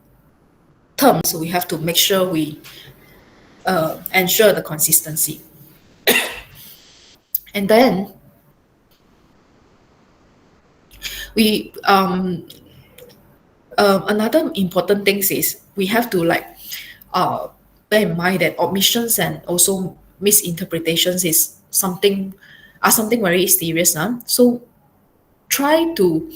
terms, we have to make sure we ensure the consistency. And then we another important thing is we have to uh, bear in mind that omissions and also misinterpretations is something very serious. So try to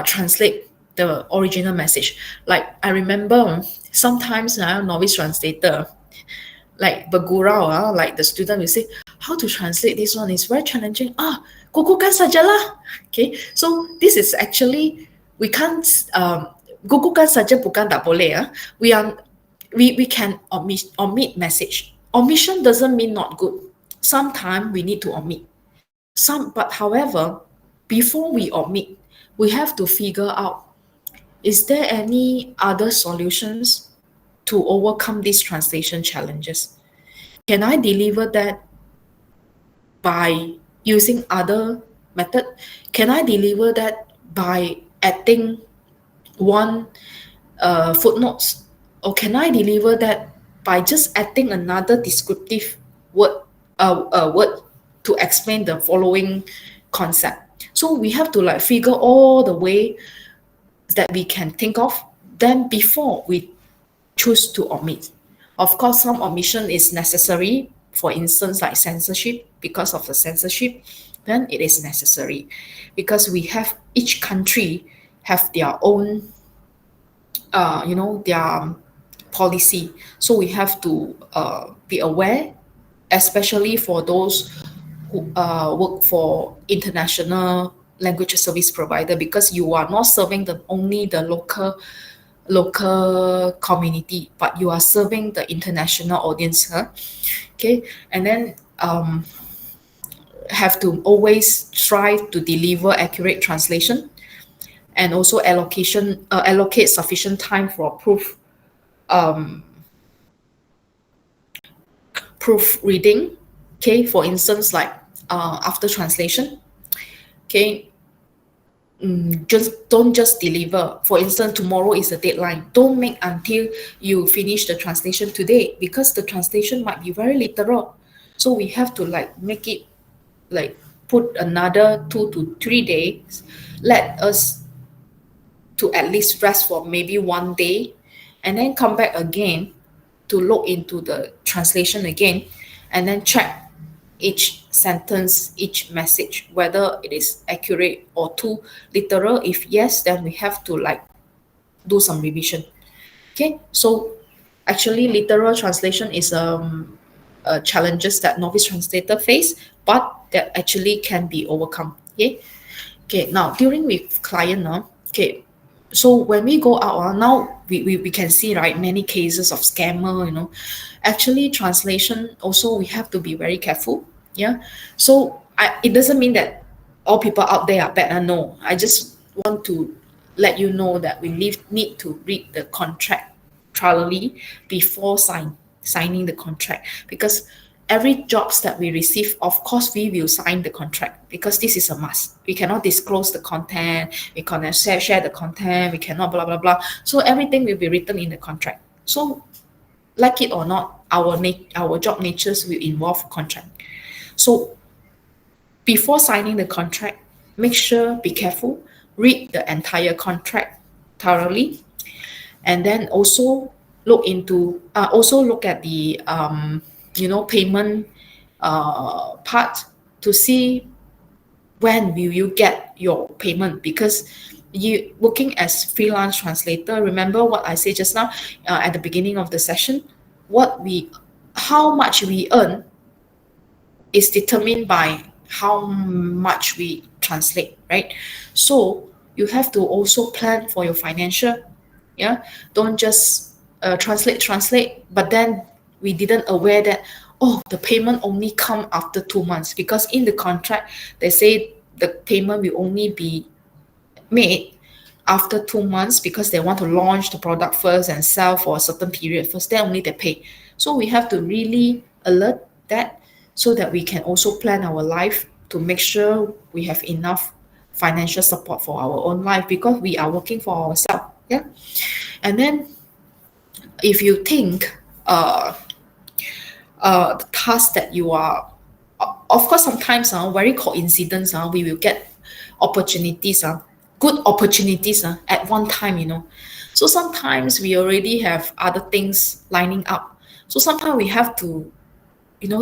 translate the original message. Like I remember sometimes novice translator like bergurau, like the student will say, how to translate this one is very challenging. Gugukan sajalah. Okay, so this is actually we can't gugukan saja bukan tak boleh. We can omit message. Omission doesn't mean not good. Sometimes we need to omit. But however, before we omit, we have to figure out, is there any other solutions to overcome these translation challenges? Can I deliver that by using other method? Can I deliver that by adding one footnotes? Or can I deliver that by just adding another descriptive word to explain the following concept? So we have to figure all the way that we can think of, then before we choose to omit. Of course, some omission is necessary. For instance, like censorship, because of the censorship, then it is necessary, because we have each country have their own, their policy. So we have to be aware, especially for those who work for international language service provider, because you are not serving only the local community, but you are serving the international audience. Okay, and then have to always try to deliver accurate translation, and also allocate sufficient time for proofreading. Okay, for instance, like after translation, okay, don't just deliver. For instance, tomorrow is the deadline. Don't make until you finish the translation today, because the translation might be very literal. So we have to make it put another 2 to 3 days. Let us to at least rest for maybe one day, and then come back again to look into the translation again, and then check each sentence, each message, whether it is accurate or too literal. If yes, then we have to do some revision. Okay, so actually literal translation is challenges that novice translator face, but that actually can be overcome. Okay, now dealing with client okay, so when we go out now we can see, right, many cases of scammer. Actually translation also we have to be very careful. So it doesn't mean that all people out there are bad. No, I just want to let you know that we need to read the contract thoroughly before signing the contract, because every jobs that we receive, of course we will sign the contract, because this is a must. We cannot disclose the content, we cannot share the content, we cannot blah blah blah. So everything will be written in the contract. So like it or not, our job natures will involve contract. So before signing the contract, make sure, be careful, read the entire contract thoroughly, and then also look at the payment part, to see when will you get your payment, because you working as freelance translator, remember what I said just now at the beginning of the session? How much we earn is determined by how much we translate, right? So you have to also plan for your financial. Yeah, don't just translate, but then we didn't aware that, oh, the payment only come after 2 months, because in the contract they say the payment will only be made after 2 months, because they want to launch the product first and sell for a certain period first, then only they pay. So we have to really alert that, so that we can also plan our life to make sure we have enough financial support for our own life, because we are working for ourselves. Yeah. And then if you think the task that you are, of course sometimes very coincidence, we will get opportunities, good opportunities at one time, so sometimes we already have other things lining up, so sometimes we have to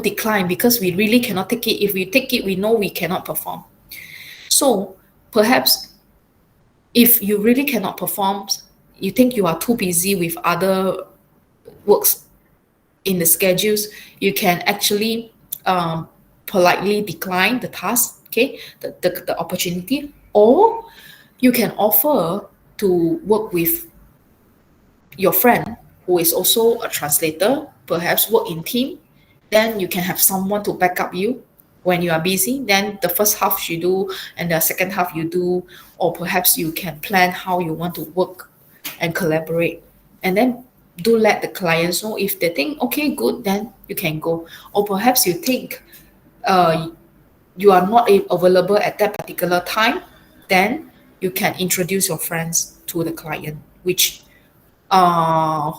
decline, because we really cannot take it. If we take it, we know we cannot perform. So perhaps if you really cannot perform, you think you are too busy with other works in the schedules, you can actually politely decline the task, okay, the opportunity, or you can offer to work with your friend who is also a translator, perhaps work in team. Then you can have someone to back up you when you are busy. Then the first half you do, and the second half you do, or perhaps you can plan how you want to work and collaborate. And then do let the clients know. If they think okay, good, then you can go. Or perhaps you think uh, you are not available at that particular time, then you can introduce your friends to the client, which uh,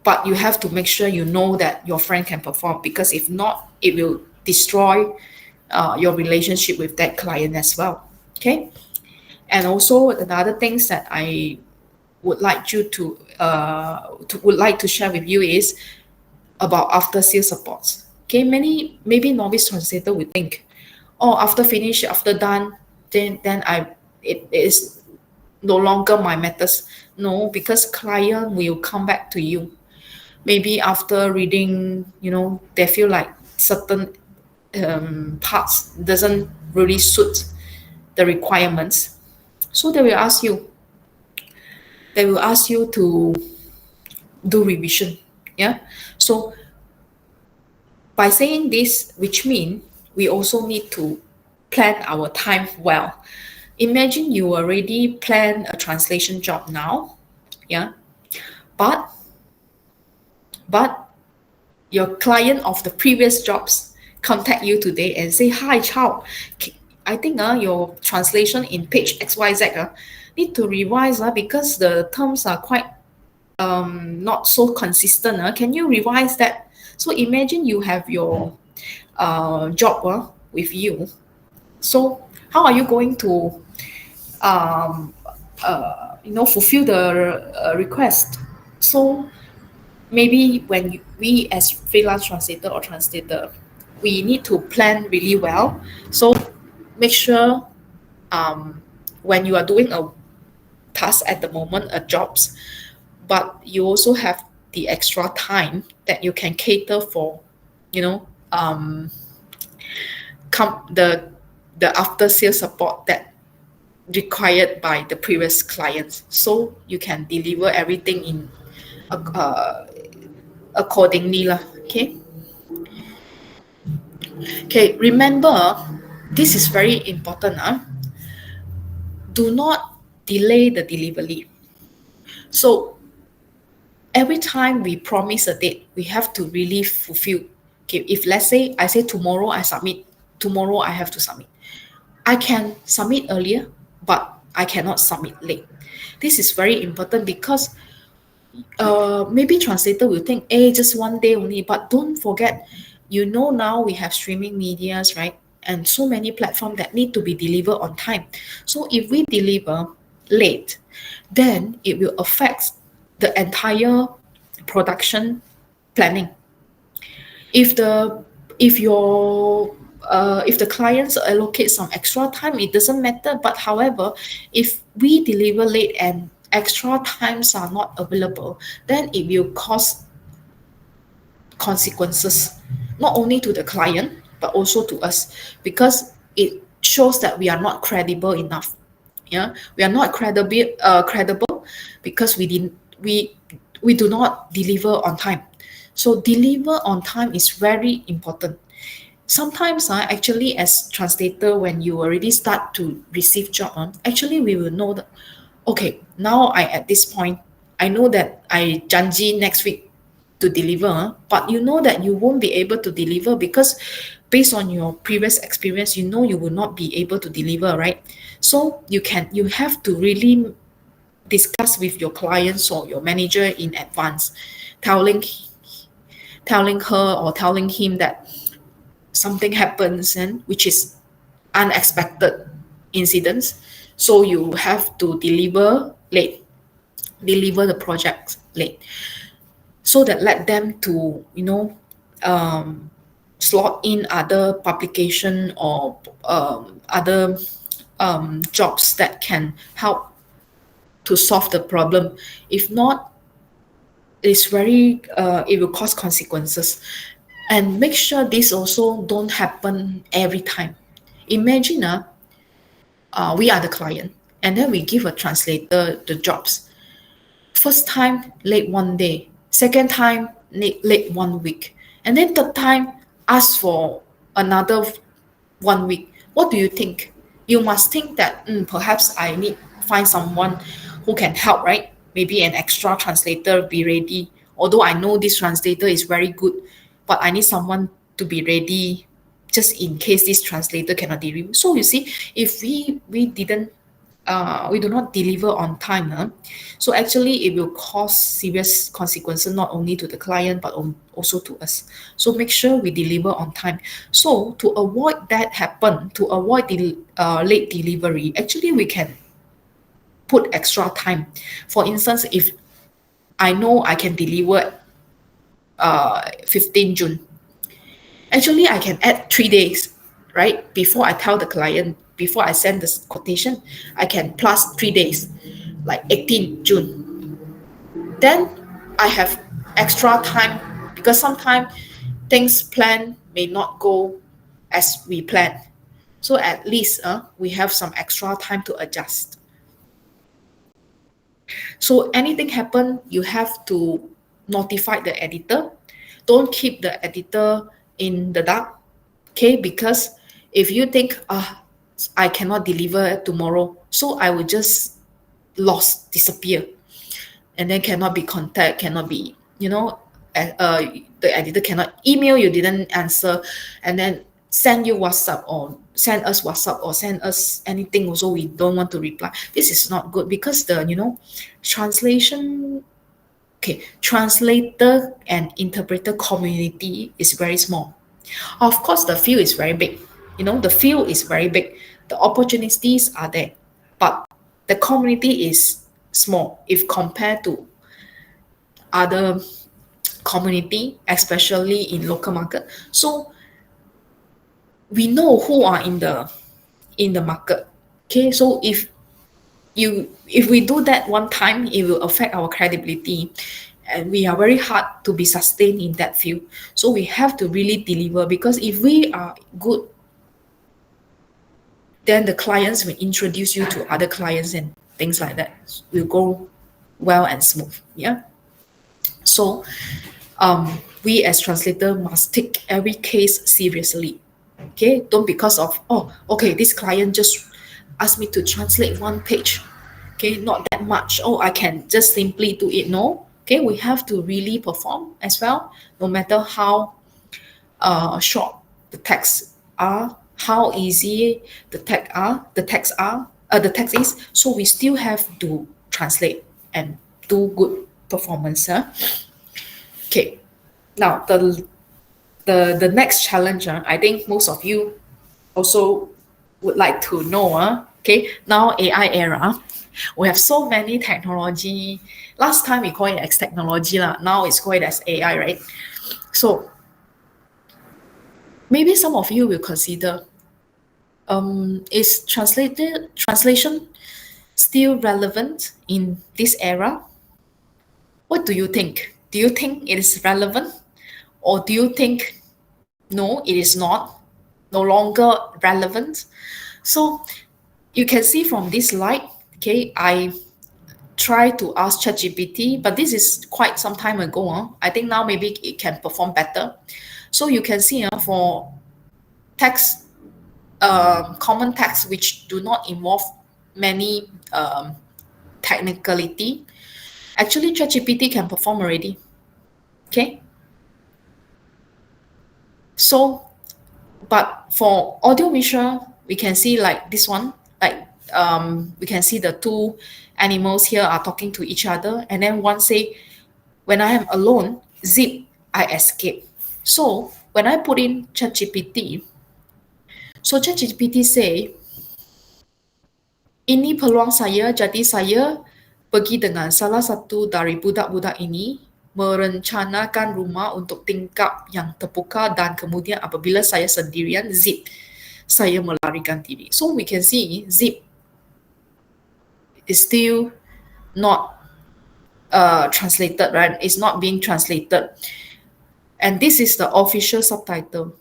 but you have to make sure you know that your friend can perform, because if not, it will destroy your relationship with that client as well. Okay. And also another things that I would like you to share with you is about after sales supports. Okay, many maybe novice translator will think, oh, after finish, after done, then it is no longer my matters. No, because client will come back to you. Maybe after reading, they feel like certain parts doesn't really suit the requirements. So they will ask you to do revision. Yeah. So by saying this, which mean we also need to plan our time well. Imagine you already plan a translation job now. Yeah. But your client of the previous jobs contact you today and say, hi Chow, I think your translation in page XYZ need to revise because the terms are quite not so consistent. Can you revise that? So imagine you have your job with you. So how are you going to fulfill the request? So maybe when we as freelance translator or translator, we need to plan really well. So make sure when you are doing a task at the moment, a jobs, but you also have the extra time that you can cater for, the after sales support that required by the previous clients, so you can deliver everything in accordingly lah. Okay, remember, this is very important. Do not delay the delivery. So every time we promise a date, we have to really fulfill. Okay, if let's say I say tomorrow I submit, tomorrow I have to submit. I can submit earlier, but I cannot submit late. This is very important, because maybe translator will think, hey, just one day only, but don't forget, now we have streaming medias, right? And so many platforms that need to be delivered on time. So if we deliver late, then it will affect the entire production planning. If your if the clients allocate some extra time, it doesn't matter. But however, if we deliver late and extra times are not available, then it will cause consequences, not only to the client but also to us, because it shows that we are not credible enough. Yeah, we are not credible because we do not deliver on time. So deliver on time is very important. Sometimes actually as translator, when you already start to receive job, actually we will know that, okay, now I at this point, I know that I janji next week to deliver, but you know that you won't be able to deliver because based on your previous experience, you know you will not be able to deliver, right? So you have to really discuss with your clients or your manager in advance, telling telling her or telling him that something happens and which is unexpected incidents, so you have to deliver the project late, so that let them to um, slot in other publication or other jobs that can help to solve the problem. If not, it will cause consequences. And make sure this also don't happen every time. Imagine we are the client, and then we give a translator the jobs. First time late one day, second time late 1 week, and then third time ask for another 1 week. What do you think? You must think that perhaps I need find someone who can help, right? Maybe an extra translator be ready. Although I know this translator is very good, but I need someone to be ready just in case this translator cannot deliver. So you see, if we do not deliver on time, so actually it will cause serious consequences not only to the client but also to us. So make sure we deliver on time. So to avoid that happen, to avoid the late delivery, actually we can put extra time. For instance, if I know I can deliver 15 June, actually I can add 3 days, right? Before I tell the client, before I send this quotation, I can plus 3 days, like 18 June. Then I have extra time, because sometimes things plan may not go as we plan. So at least we have some extra time to adjust. So anything happen, you have to notify the editor. Don't keep the editor in the dark, okay? Because if you think, I cannot deliver tomorrow, so I will just disappear, and then cannot be contact, cannot be, the editor cannot email you, didn't answer, and then send you WhatsApp or send us WhatsApp or send us anything also we don't want to reply. This is not good, because the translation, okay, translator and interpreter community is very small. Of course, the field is very big. The field is very big. The opportunities are there, but the community is small if compared to other community, especially in local market. So we know who are in the market. Okay, so if we do that one time, it will affect our credibility, and we are very hard to be sustained in that field. So we have to really deliver, because if we are good, then the clients will introduce you to other clients and things like that will go well and smooth. Yeah. So we as translator must take every case seriously. Okay, don't because of, okay, this client just asked me to translate one page, okay, not that much, I can just simply do it. No, okay, we have to really perform as well, no matter how short the texts are, how easy the text is. So we still have to translate and do good performance. Okay, now the next challenge, I think most of you also would like to know. Okay, now AI era, we have so many technology. Last time we call it as technology, now it's called as AI, right? So maybe some of you will consider, is translation still relevant in this era? What do you think? Do you think it is relevant? Or do you think, no, it is not, no longer relevant? So you can see from this slide, okay, I try to ask ChatGPT, but this is quite some time ago. I think now maybe it can perform better. So you can see for text, common text which do not involve many technicality, actually ChatGPT can perform already. Okay. So, but for audio visual, we can see like this one, like we can see the two animals here are talking to each other, and then one say, "When I am alone, zip, I escape." So when I put in ChatGPT, so ChatGPT say, "Ini peluang saya, jadi saya pergi dengan salah satu dari budak-budak ini merencanakan rumah untuk tingkap yang terbuka dan kemudian apabila saya sendirian, zip, saya melarikan diri." So we can see zip is still not translated, right? It's not being translated. And this is the official subtitle.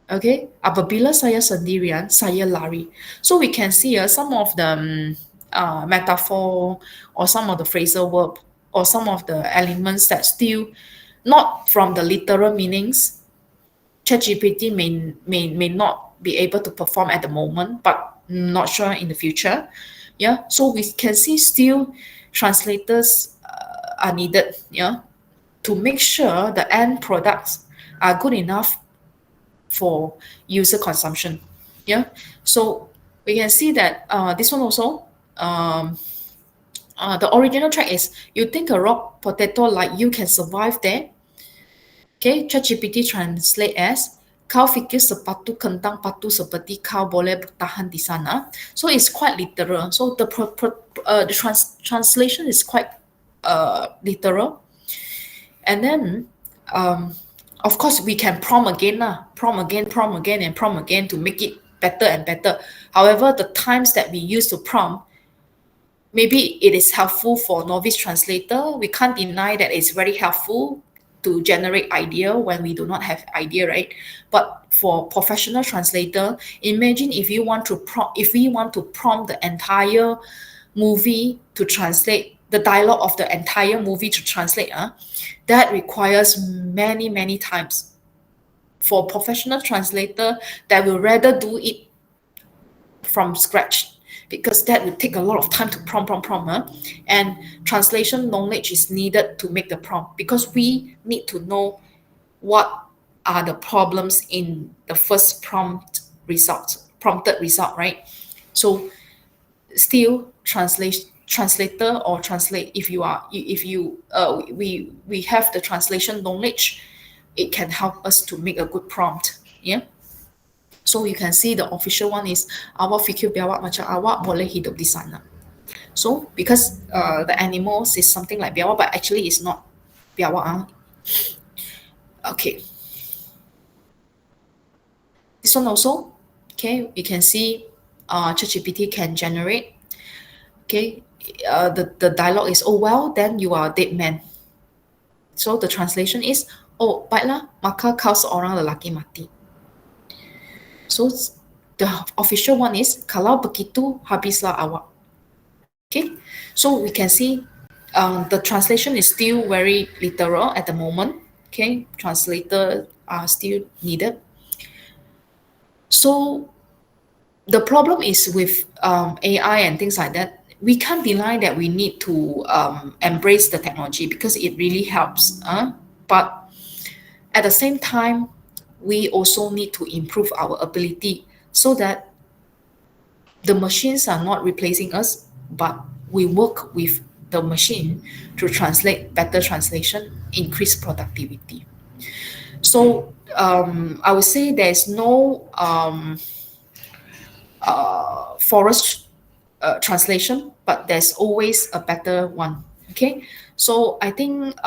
Okay, apabila saya sendirian, saya lari. So we can see some of the metaphor or some of the phrasal verb or some of the elements that still not from the literal meanings. ChatGPT may not be able to perform at the moment, but not sure in the future. Yeah, so we can see still translators are needed. Yeah, to make sure the end products are good enough for user consumption. Yeah, so we can see that this one also, the original track is, "You think a rock potato like you can survive there?" Okay, ChatGPT translate as, "Kau fikir sepatu kentang patu seperti kau boleh bertahan di sana?" So it's quite literal. So the translation is quite literal. And then, of course, we can prompt again, prompt again, and prompt again to make it better and better. However, the times that we use to prompt, maybe it is helpful for novice translator. We can't deny that it's very helpful to generate idea when we do not have idea, right? But for professional translator, imagine if you want to if we want to prompt the entire movie to translate the dialogue of the entire movie to translate, that requires many times. For professional translator, that will rather do it from scratch, because that would take a lot of time to prompt. And translation knowledge is needed to make the prompt, because we need to know what are the problems in the first prompted result, right? So still translator or translate, if we have the translation knowledge, it can help us to make a good prompt. Yeah. So you can see the official one is, "Awak fikir biawak macam awak boleh hidup di sana." So because the animals is something like biawak, but actually it's not biawak. Okay. This one also, okay, you can see ChatGPT can generate. Okay, the dialogue is, "Oh well, then you are a dead man." So the translation is, "Oh baiklah, maka kau seorang lelaki mati." So the official one is, "Kalau begitu, habislah awak." Okay, so we can see the translation is still very literal at the moment. Okay, translators are still needed. So the problem is with AI and things like that, we can't deny that we need to embrace the technology because it really helps. But at the same time, we also need to improve our ability so that the machines are not replacing us, but we work with the machine to translate better translation, increase productivity. So I would say there's no forest translation, but there's always a better one. Okay, so I think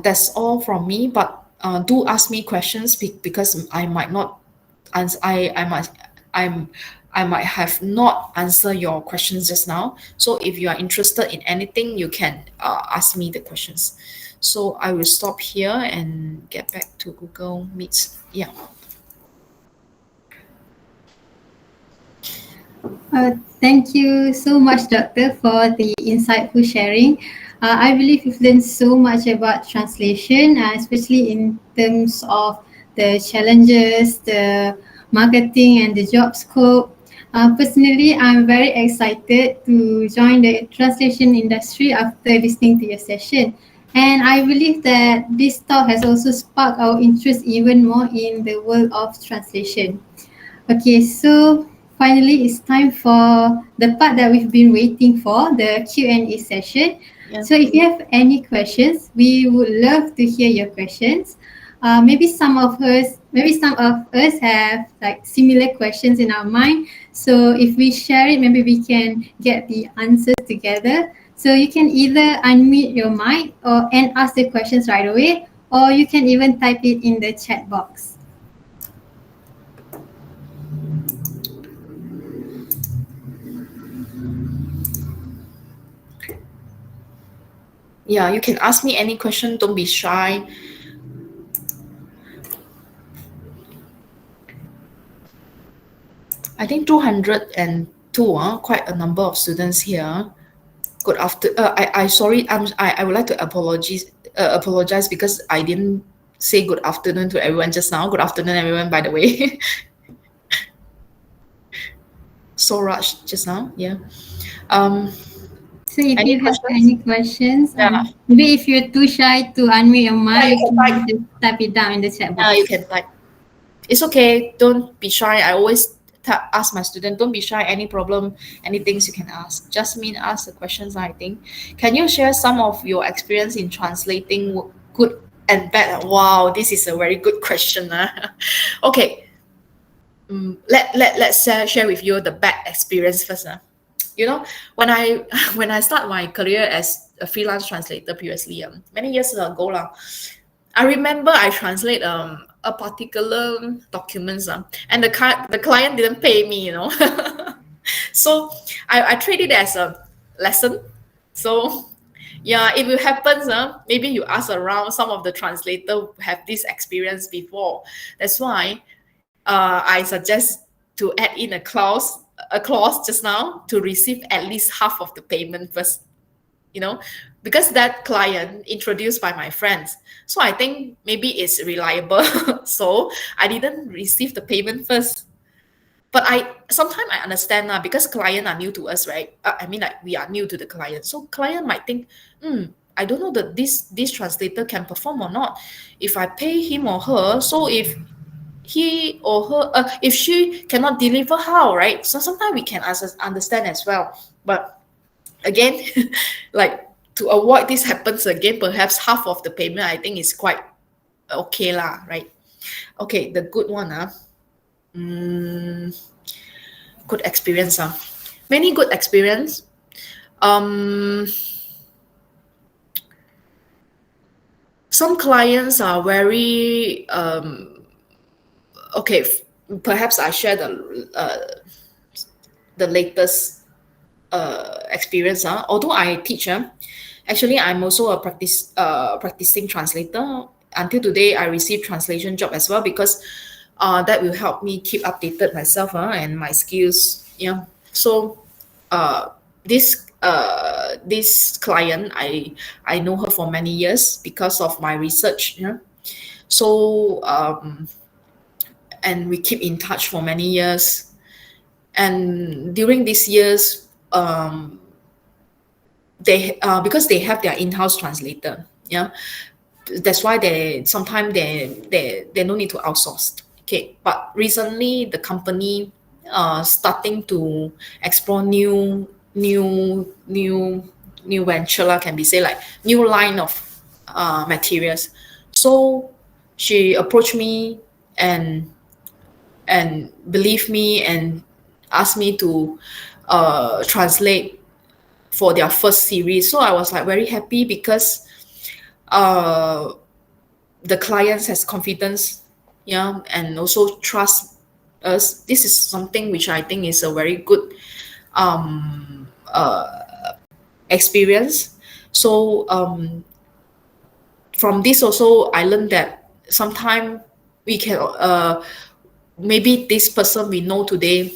that's all from me. But do ask me questions because I might not answer. I'm I might have not answer your questions just now. So if you are interested in anything, you can ask me the questions. So I will stop here and get back to Google Meets. Yeah. Thank you so much, Doctor, for the insightful sharing. I believe you've learned so much about translation, especially in terms of the challenges, the marketing, and the job scope. Personally, I'm very excited to join the translation industry after listening to your session. And I believe that this talk has also sparked our interest even more in the world of translation. Okay, so finally it's time for the part that we've been waiting for, the Q&A session. Yeah. So if you have any questions, we would love to hear your questions. Maybe some of us have like similar questions in our mind. So if we share it, maybe we can get the answers together. So you can either unmute your mic and ask the questions right away, or you can even type it in the chat box. Yeah, you can ask me any question. Don't be shy. I think 202, quite a number of students here. Good after. I sorry. I would like to apologize because I didn't say good afternoon to everyone just now. Good afternoon, everyone. By the way, so rushed just now. Yeah. Um. So if Any you have questions? any questions, Yeah. maybe if you're too shy to unmute your mic, you you can can type. just type it down in the chat Yeah, you box. can type. It's okay. Don't be shy. I always ask my student, don't be shy. Any problem, any things you can ask. Just mean ask the questions. I think. Can you share some of your experience in translating good and bad? Wow, this is a very good question. Okay. Let's share with you the bad experience first. You know, when I when I start my career as a freelance translator previously, many years ago lah, I remember I translate a particular documents, and the client didn't pay me, you know. So I treat it as a lesson. So yeah, if it happens, maybe you ask around, some of the translator have this experience before. That's why I suggest to add in a clause just now to receive at least half of the payment first, you know, because that client introduced by my friends. So I think maybe it's reliable. So I didn't receive the payment first. But I sometimes I understand now because client are new to us, right? I mean, like we are new to the client. So client might think, I don't know that this translator can perform or not. If I pay him or her, so he or her, if she cannot deliver, how, right? So sometimes we can understand as well. But again, like to avoid this happens again, perhaps half of the payment I think is quite okay lah, right? Okay, the good one, good experience, many good experience. Some clients are very okay. Perhaps I share the latest experience. Although I teach, actually I'm also a practicing translator. Until today, I receive translation job as well because that will help me keep updated myself and my skills. Yeah. So this client, I know her for many years because of my research. Yeah. So and we keep in touch for many years. And during these years, they because they have their in-house translator, yeah, that's why they sometimes they no need to outsource. Okay, but recently the company starting to explore new venture lah, can be say like new line of materials. So she approached me and believe me and asked me to translate for their first series. So I was like very happy because the clients has confidence, yeah, and also trust us. This is something which I think is a very good um, experience. So from this also, I learned that sometimes we can maybe this person we know today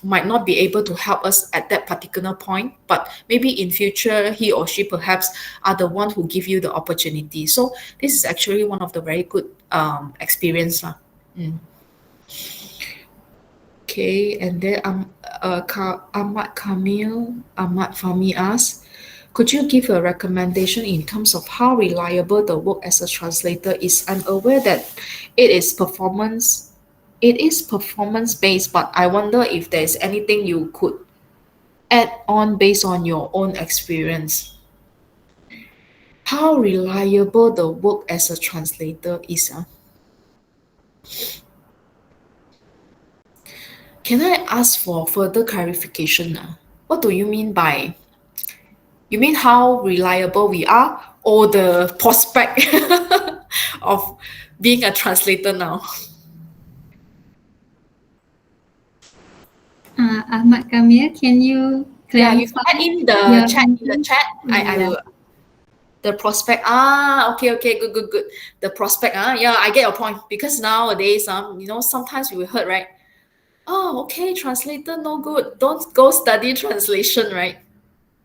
might not be able to help us at that particular point, but maybe in future he or she perhaps are the one who give you the opportunity. So this is actually one of the very good experience lah. Okay, and then Ahmad Fahmi asks, could you give a recommendation in terms of how reliable the work as a translator is? I'm aware that it is performance based, but I wonder if there's anything you could add on based on your own experience. How reliable the work as a translator is? Can I ask for further clarification? What do you mean by, you mean how reliable we are, or the prospect of being a translator now? Ahmad Kamil, can you Yeah, you clarify? add in the Yeah. chat. I Yeah. will. The prospect. Okay, good. The prospect. Yeah, I get your point, because nowadays, sometimes we will heard, right? Oh, okay, translator no good. Don't go study translation, right?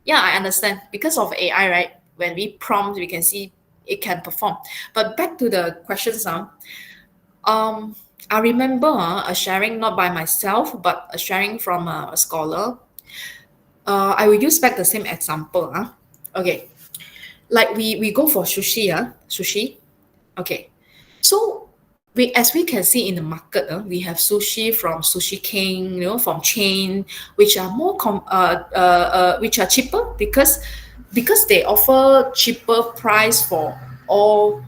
Yeah, I understand, because of AI, right? When we prompt, we can see it can perform. But back to the questions now. I remember a sharing, not by myself, but a sharing from a scholar. I will use back the same example. Okay, like we go for sushi. Okay, so as we can see in the market, we have sushi from Sushi King, from chain, which are which are cheaper, because they offer cheaper price for all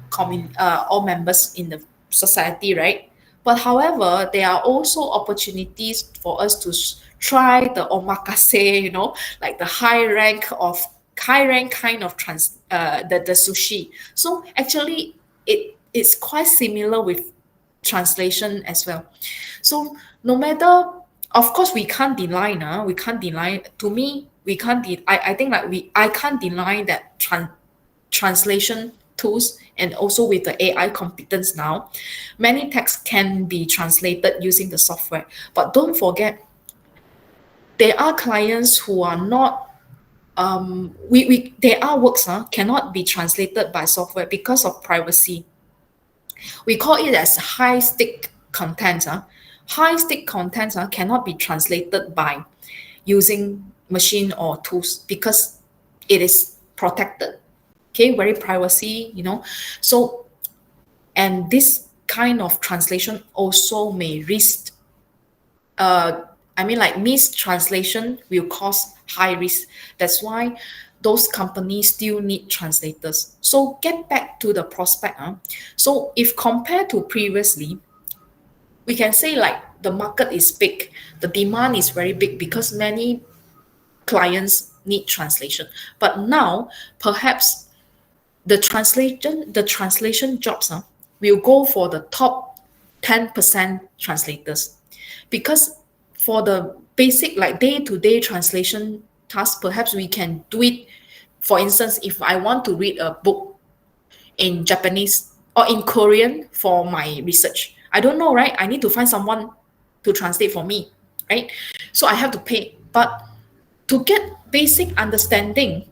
members in the society, right? But however, there are also opportunities for us to try the omakase, like the high rank kind of the sushi. So actually, it's quite similar with translation as well. So no matter, of course, we can't deny now. We can't deny. To me, we can't. I think like I can't deny that translation tools, and also with the AI competence now, many texts can be translated using the software. But don't forget, there are clients who are not. There are works cannot be translated by software because of privacy. We call it as high stake content. High stake content cannot be translated by using machine or tools, because it is protected. Okay, very privacy, So, and this kind of translation also may risk, like mistranslation will cause high risk. That's why those companies still need translators. So get back to the prospect. So if compared to previously, we can say like the market is big, the demand is very big, because many clients need translation. But now perhaps the translation jobs will go for the top 10% translators, because for the basic like day-to-day translation task, perhaps we can do it. For instance, if I want to read a book in Japanese or in Korean for my research, I don't know, right? I need to find someone to translate for me, right? So I have to pay. But to get basic understanding,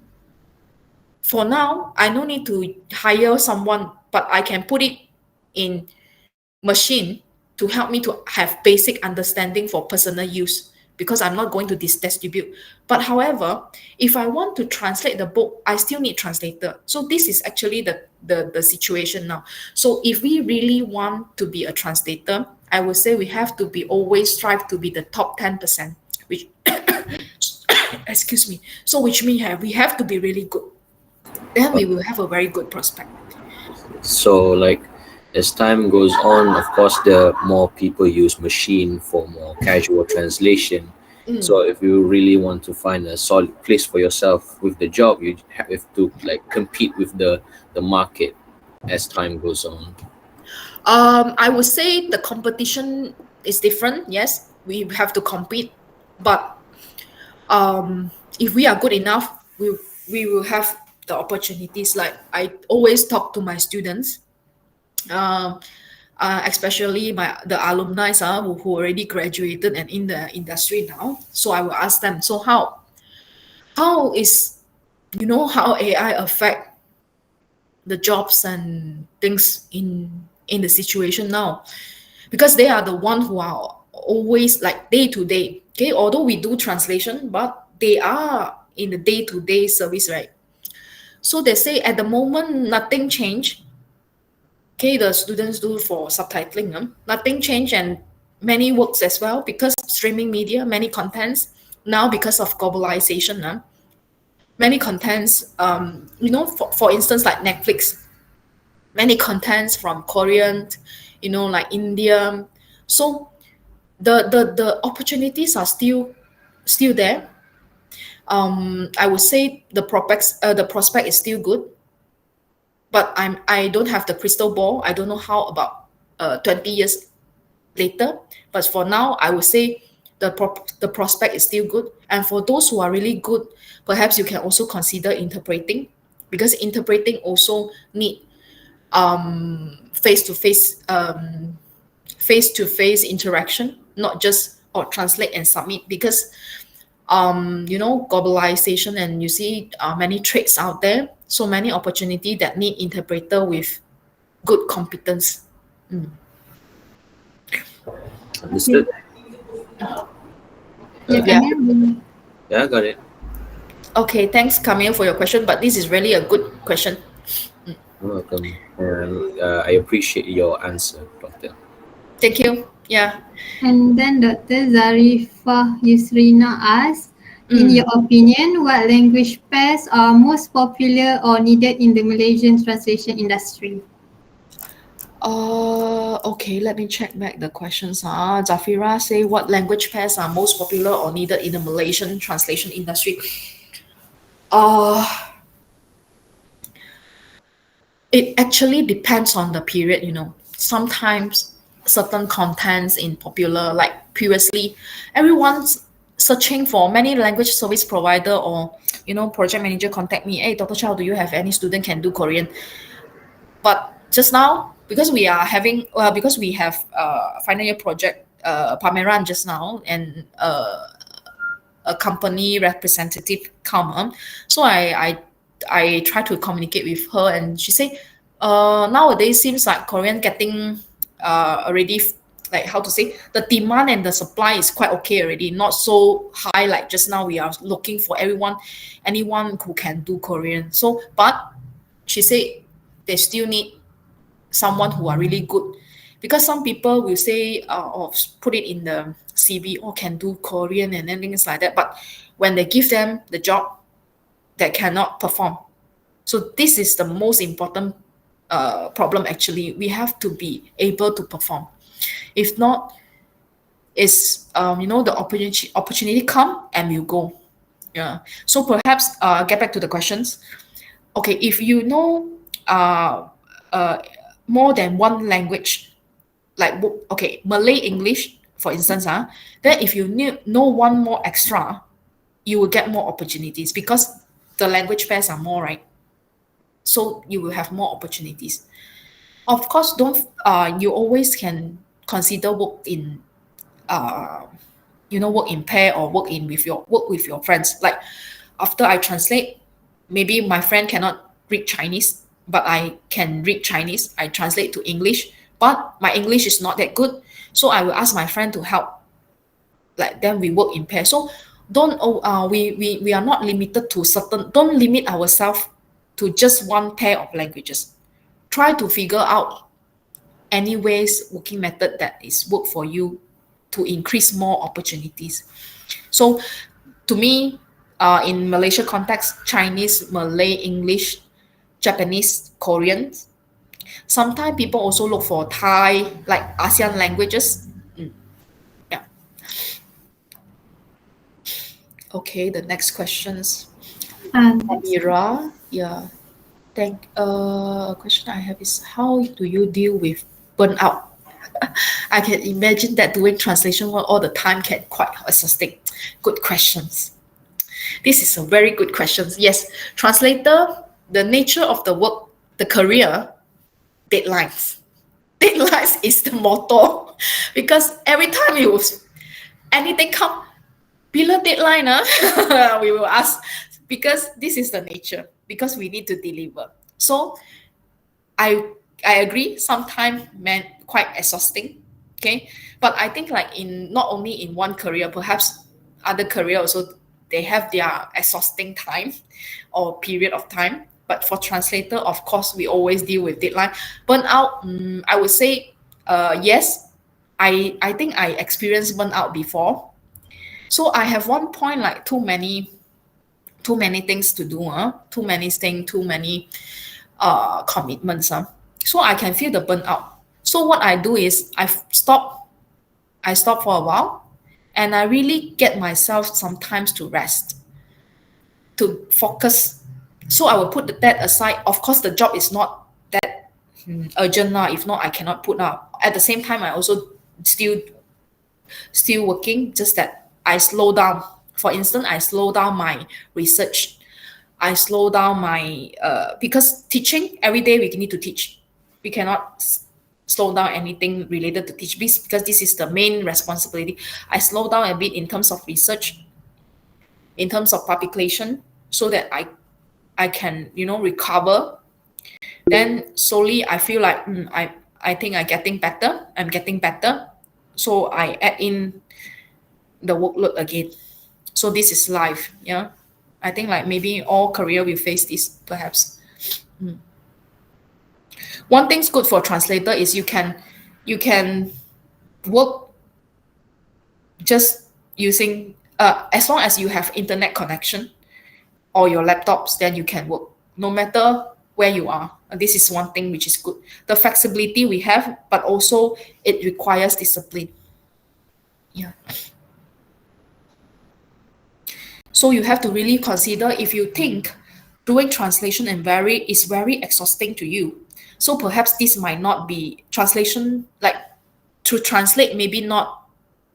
for now, I no need to hire someone, but I can put it in machine to help me to have basic understanding for personal use, because I'm not going to distribute. But however, if I want to translate the book, I still need translator. So this is actually the situation now. So if we really want to be a translator, I would say we have to be always strive to be the top 10%, which excuse me. So which means we have to be really good. Then we will have a very good prospect. So, like, as time goes on, of course, the more people use machine for more casual translation. So, if you really want to find a solid place for yourself with the job, you have to like compete with the market as time goes on. I would say the competition is different. Yes, we have to compete, but if we are good enough, we will have the opportunities. Like I always talk to my students, um, especially the alumni who already graduated and in the industry now. So I will ask them, so how is how AI affect the jobs and things in the situation now, because they are the one who are always like day to day. Okay, although we do translation, but they are in the day to day service, right? So they say at the moment nothing changed. Okay, the students do for subtitling, nothing changed, and many works as well because streaming media, many contents now because of globalization. Many contents, for instance, like Netflix, many contents from Korean, like India. So the opportunities are still there. I would say the prospect is still good, but I don't have the crystal ball. I don't know how about 20 years later. But for now, I would say the prospect is still good. And for those who are really good, perhaps you can also consider interpreting, because interpreting also need face to face interaction, not just or translate and submit, because globalization, and you see many trades out there, so many opportunity that need interpreter with good competence. Understood. Yeah, Yeah. Camille. Yeah, got it. Okay, thanks Camille for your question, but this is really a good question. You're welcome. And I appreciate your answer, Doctor. Thank you. Yeah. And then Dr. Zarifah Yusrina asks, in Mm. your opinion, what language pairs are most popular or needed in the Malaysian translation industry? Okay, let me check back the questions. Zafira say, what language pairs are most popular or needed in the Malaysian translation industry? Uh, it actually depends on the period. Sometimes certain contents in popular, like previously, everyone's searching for many language service provider, or project manager contact me, hey Dr. Chow, do you have any student can do Korean? But just now, because we have final year project pameran just now, and a company representative come, so I try to communicate with her, and she say, nowadays seems like Korean getting already like, how to say, the demand and the supply is quite okay already, not so high like just now. We are looking for anyone who can do Korean. So, but she said they still need someone who are really good, because some people will say, or put it in the CV, or can do Korean and then things like that, but when they give them the job, they cannot perform. So this is the most important problem. Actually, we have to be able to perform. If not, is the opportunity come and will go. Yeah. So perhaps get back to the questions. Okay, if you know uh, uh, more than one language, like okay, Malay English, for instance, then if you know one more extra, you will get more opportunities, because the language pairs are more, right? So you will have more opportunities. Of course, don't you always can consider uh, work in pair, or work with your friends. Like after I translate, maybe my friend cannot read Chinese, but I can read Chinese. I translate to English, but my English is not that good, so I will ask my friend to help. Like then we work in pair. So don't we are not limited to certain. Don't limit ourselves to just one pair of languages. Try to figure out any ways working method that is work for you to increase more opportunities. So to me, in Malaysia context, Chinese, Malay, English, Japanese, Korean. Sometimes people also look for Thai, like ASEAN languages. Yeah. Okay, the next questions. Next. Amira, yeah. A question I have is, how do you deal with burn out. I can imagine that doing translation work all the time can quite exhausting. Good questions. This is a very good question. Yes, translator, the nature of the work, the career, deadlines. Deadlines is the motto because every time anything come below deadline, we will ask because this is the nature because we need to deliver. So I I agree. Sometimes man quite exhausting. Okay, but I think like in not only in one career, perhaps other career also they have their exhausting time or period of time. But for translator, of course, we always deal with deadline. Burnout, I would say, yes. I think I experienced burnout before. So I have one point like too many things to do, too many things, too many commitments. So I can feel the burnout. So what I do is I stop for a while and I really get myself sometimes to rest, to focus. So I will put that aside. Of course, the job is not that urgent now. If not, I cannot put up. At the same time, I also still working, just that I slow down. For instance, I slow down my research. I slow down my because teaching every day we need to teach. We cannot slow down anything related to teach because this is the main responsibility. I slow down a bit in terms of research, in terms of publication, so that I can recover. Then slowly I feel like I think I'm getting better. I'm getting better, so I add in the workload again. So this is life. Yeah, I think like maybe all career will face this perhaps. One thing's good for translator is you can work just using as long as you have internet connection or your laptops, then you can work no matter where you are. And this is one thing which is good. The flexibility we have, but also it requires discipline. Yeah. So you have to really consider if you think doing translation is very exhausting to you. So perhaps this might not be translation, like to translate, maybe not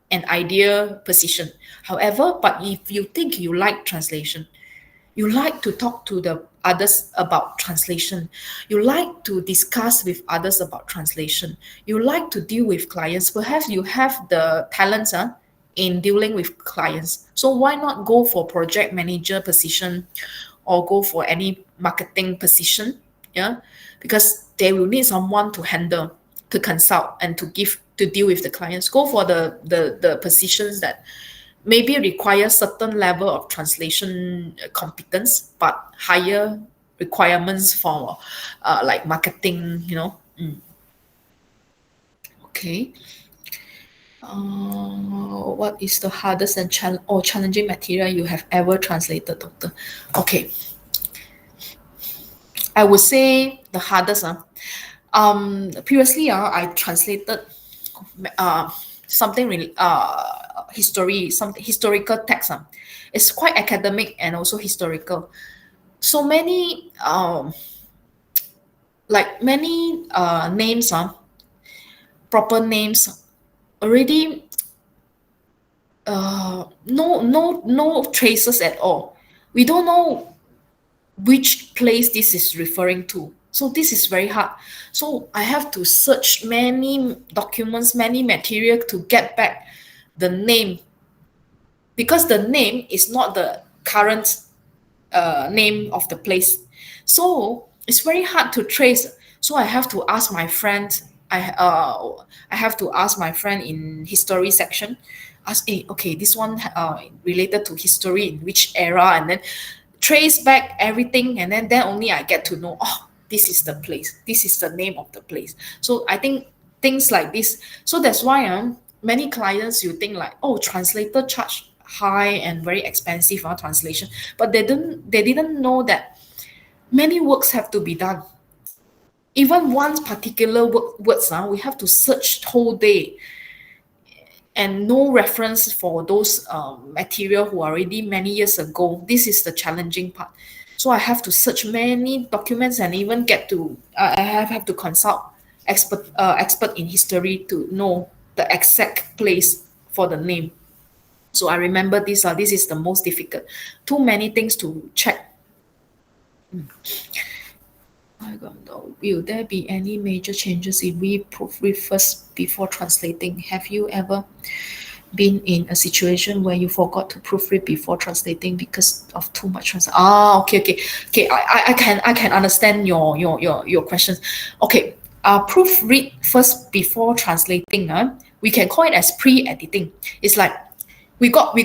an ideal position. However, but if you think you like translation, you like to talk to the others about translation, you like to discuss with others about translation, you like to deal with clients, perhaps you have the talents in dealing with clients. So why not go for project manager position or go for any marketing position? Yeah, because they will need someone to handle, to consult, and to deal with the clients. Go for the positions that maybe require certain level of translation competence, but higher requirements for like marketing. Okay. What is the hardest and challenging material you have ever translated, Doctor? Okay, I would say the hardest. Previously, I translated something really some historical text. It's quite academic and also historical. So many many names, proper names already no traces at all. We don't know which place this is referring to. So this is very hard. So I have to search many documents, many material to get back the name, because the name is not the current name of the place. So it's very hard to trace. So I have to ask my friend. I have to ask my friend in history section. Ask, hey, okay, this one related to history in which era, and then trace back everything, and then only I get to know. Oh, this is the place. This is the name of the place. So I think things like this. So that's why many clients you think like, oh, translator charge high and very expensive translation, but they didn't know that many works have to be done. Even one particular words we have to search whole day, and no reference for those material who are already many years ago. This is the challenging part. So I have to search many documents and even get to I have to consult expert in history to know the exact place for the name. So I remember this is the most difficult. Too many things to check. I don't know. Will there be any major changes if we proofread first before translating? Have you ever been in a situation where you forgot to proofread before translating because of too much translation? Okay. I can understand your questions. Okay. Proofread first before translating. We can call it as pre-editing. It's like we got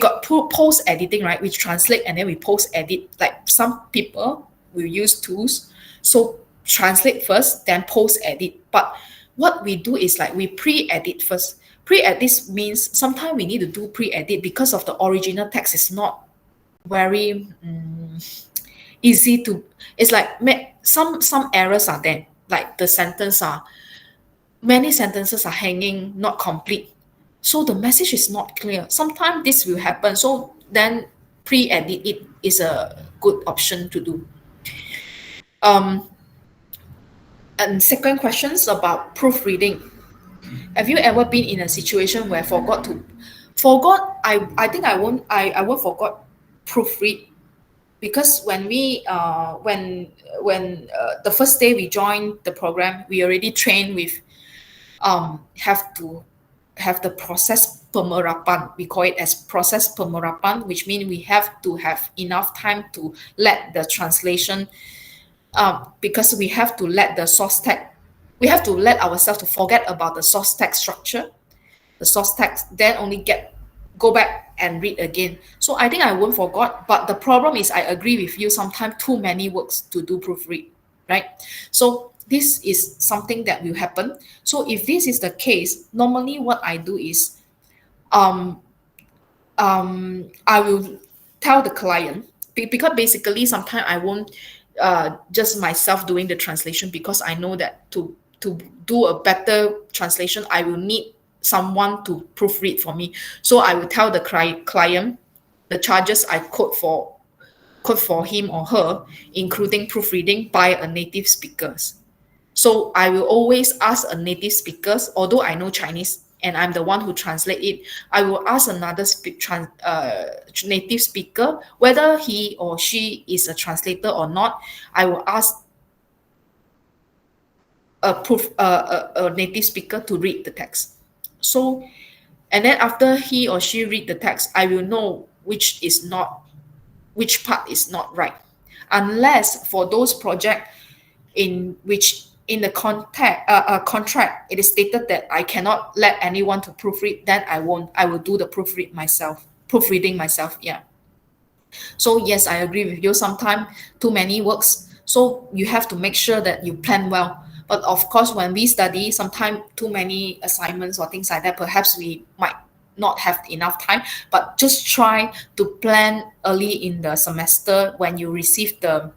post editing, right? We translate and then we post edit. Like some people will use tools, so translate first, then post edit. But what we do is like we pre-edit first. Pre-edit means sometimes we need to do pre-edit because of the original text is not very easy to. It's like some errors are there. Like the sentence are many sentences are hanging, not complete. So the message is not clear. Sometimes this will happen. So then pre-edit it is a good option to do. And second questions about proofreading. Have you ever been in a situation where I think I won't forgot proofread, because when the first day we joined the program, we already trained with have to have the process pemerapan. We call it as process pemerapan, which means we have to have enough time to let the translation, because we have to let the source text, we have to let ourselves to forget about the source text structure, the source text, then only go back and read again. So I think I won't forget, but the problem is I agree with you, sometimes too many works to do proofread, right? So this is something that will happen. So if this is the case, normally what I do is I will tell the client, because basically sometimes I won't just myself doing the translation, because I know that to do a better translation, I will need someone to proofread for me. So I will tell the client the charges I quote for him or her, including proofreading by a native speaker. So I will always ask a native speaker, although I know Chinese and I'm the one who translate it, I will ask another native speaker whether he or she is a translator or not. I will ask a native speaker to read the text. So, and then after he or she read the text, I will know which part is not right. Unless for those project in which in the contract it is stated that I cannot let anyone to proofread, then I won't. I will do the proofreading myself. Yeah. So yes, I agree with you. Sometimes too many works. So you have to make sure that you plan well. But of course, when we study, sometimes too many assignments or things like that, perhaps we might not have enough time. But just try to plan early in the semester when you receive the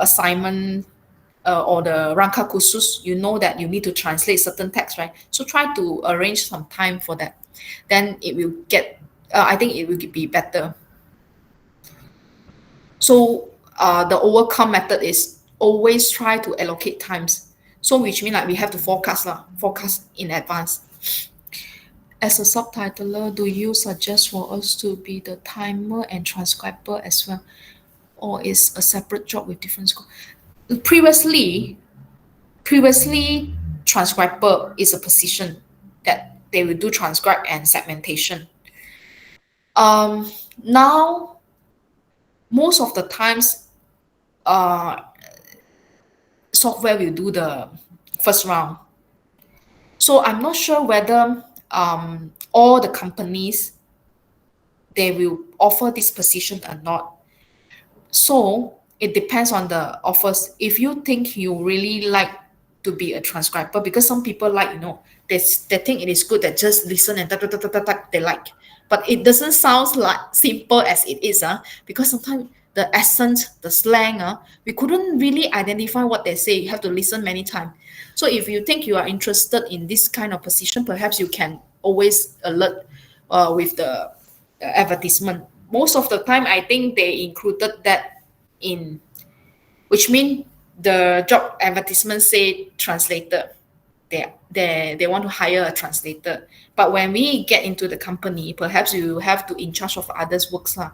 assignment or the rangka khusus. You know that you need to translate certain text, right? So try to arrange some time for that. Then it will get. I think it will be better. So the overcome method is always try to allocate times. So which means like we have to forecast in advance. As a subtitler, do you suggest for us to be the timer and transcriber as well? Or is a separate job with different scope? Previously, transcriber is a position that they will do transcribe and segmentation. Now, most of the times, software will do the first round. So I'm not sure whether all the companies, they will offer this position or not. So it depends on the offers. If you think you really like to be a transcriber, because some people like, they think it is good that just listen and they like. But it doesn't sound like simple as it is, because sometimes the accent, the slang, we couldn't really identify what they say. You have to listen many times. So if you think you are interested in this kind of position, perhaps you can always alert with the advertisement. Most of the time, I think they included that in, which means the job advertisement say translator. They want to hire a translator. But when we get into the company, perhaps you have to in charge of others' works lah.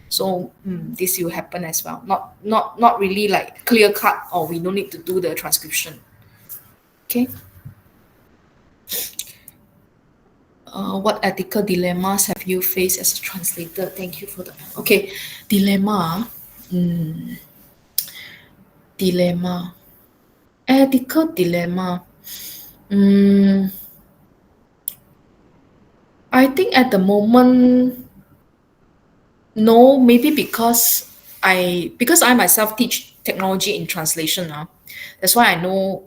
So this will happen as well. Not really like clear cut or we don't need to do the transcription. Okay. What ethical dilemmas have you faced as a translator? Thank you for the okay dilemma. Dilemma. Ethical dilemma. I think at the moment, no, maybe because I myself teach technology in translation. That's why I know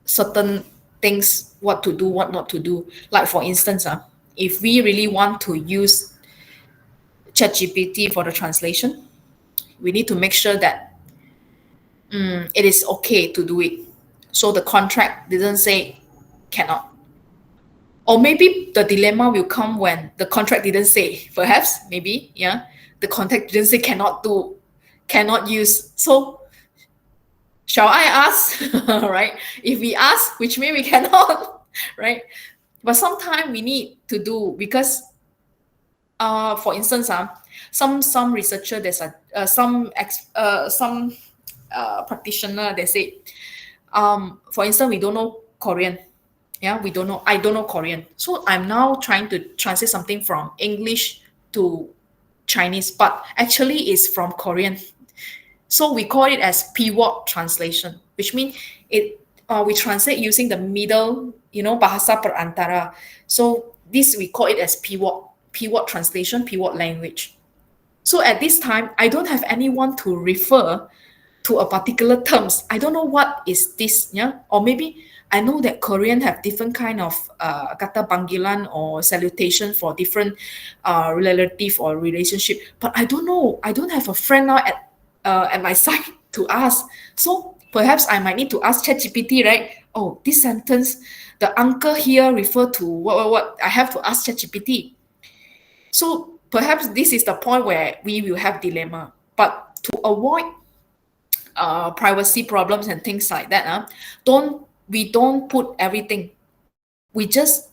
certain things, what to do, what not to do. Like for instance, if we really want to use ChatGPT for the translation, we need to make sure that it is okay to do it. So the contract didn't say cannot. Or maybe the dilemma will come when the contract didn't say, perhaps, maybe, yeah, the contract didn't say cannot do, cannot use. So shall I ask, right? If we ask, which means we cannot, right? But sometimes we need to do because, for instance, some researcher, there's some practitioner, they say, for instance, we don't know Korean. Yeah, I don't know Korean. So I'm now trying to translate something from English to Chinese, but actually it's from Korean. So we call it as pivot translation, which means we translate using the middle, bahasa perantara. So this we call it as pivot translation, pivot language. So at this time, I don't have anyone to refer to a particular terms. I don't know what is this, yeah, or maybe I know that Korean have different kind of kata panggilan or salutation for different relative or relationship, but I don't know. I don't have a friend now at my side to ask. So perhaps I might need to ask ChatGPT, right? Oh, this sentence, the uncle here refer to what? I have to ask ChatGPT. So perhaps this is the point where we will have dilemma. But to avoid privacy problems and things like that, we don't put everything. We just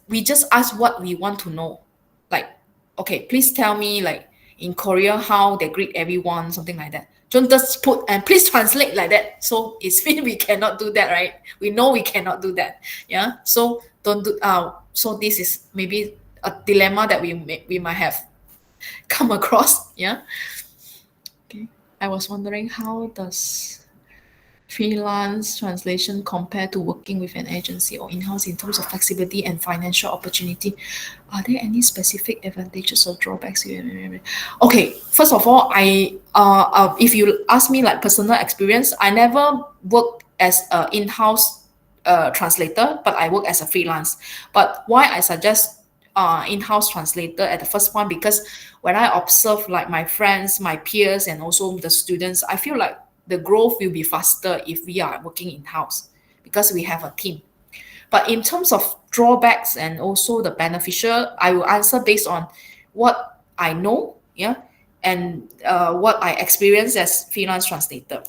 ask what we want to know. Like, okay, please tell me, like in Korea how they greet everyone, something like that. Don't just put and please translate like that. So it's mean we cannot do that, right? We know we cannot do that. Yeah. So don't do. So this is maybe a dilemma that we might have come across. Yeah. Okay. I was wondering, how does freelance translation compare to working with an agency or in-house in terms of flexibility and financial opportunity? Are there any specific advantages or drawbacks? Okay, first of all, if you ask me like personal experience, I never worked as an in-house translator, but I work as a freelance. But why I suggest in-house translator at the first one, because when I observe like my friends, my peers, and also the students, I feel like the growth will be faster if we are working in-house because we have a team. But in terms of drawbacks and also the beneficial, I will answer based on what I know, yeah, and what I experience as freelance translator.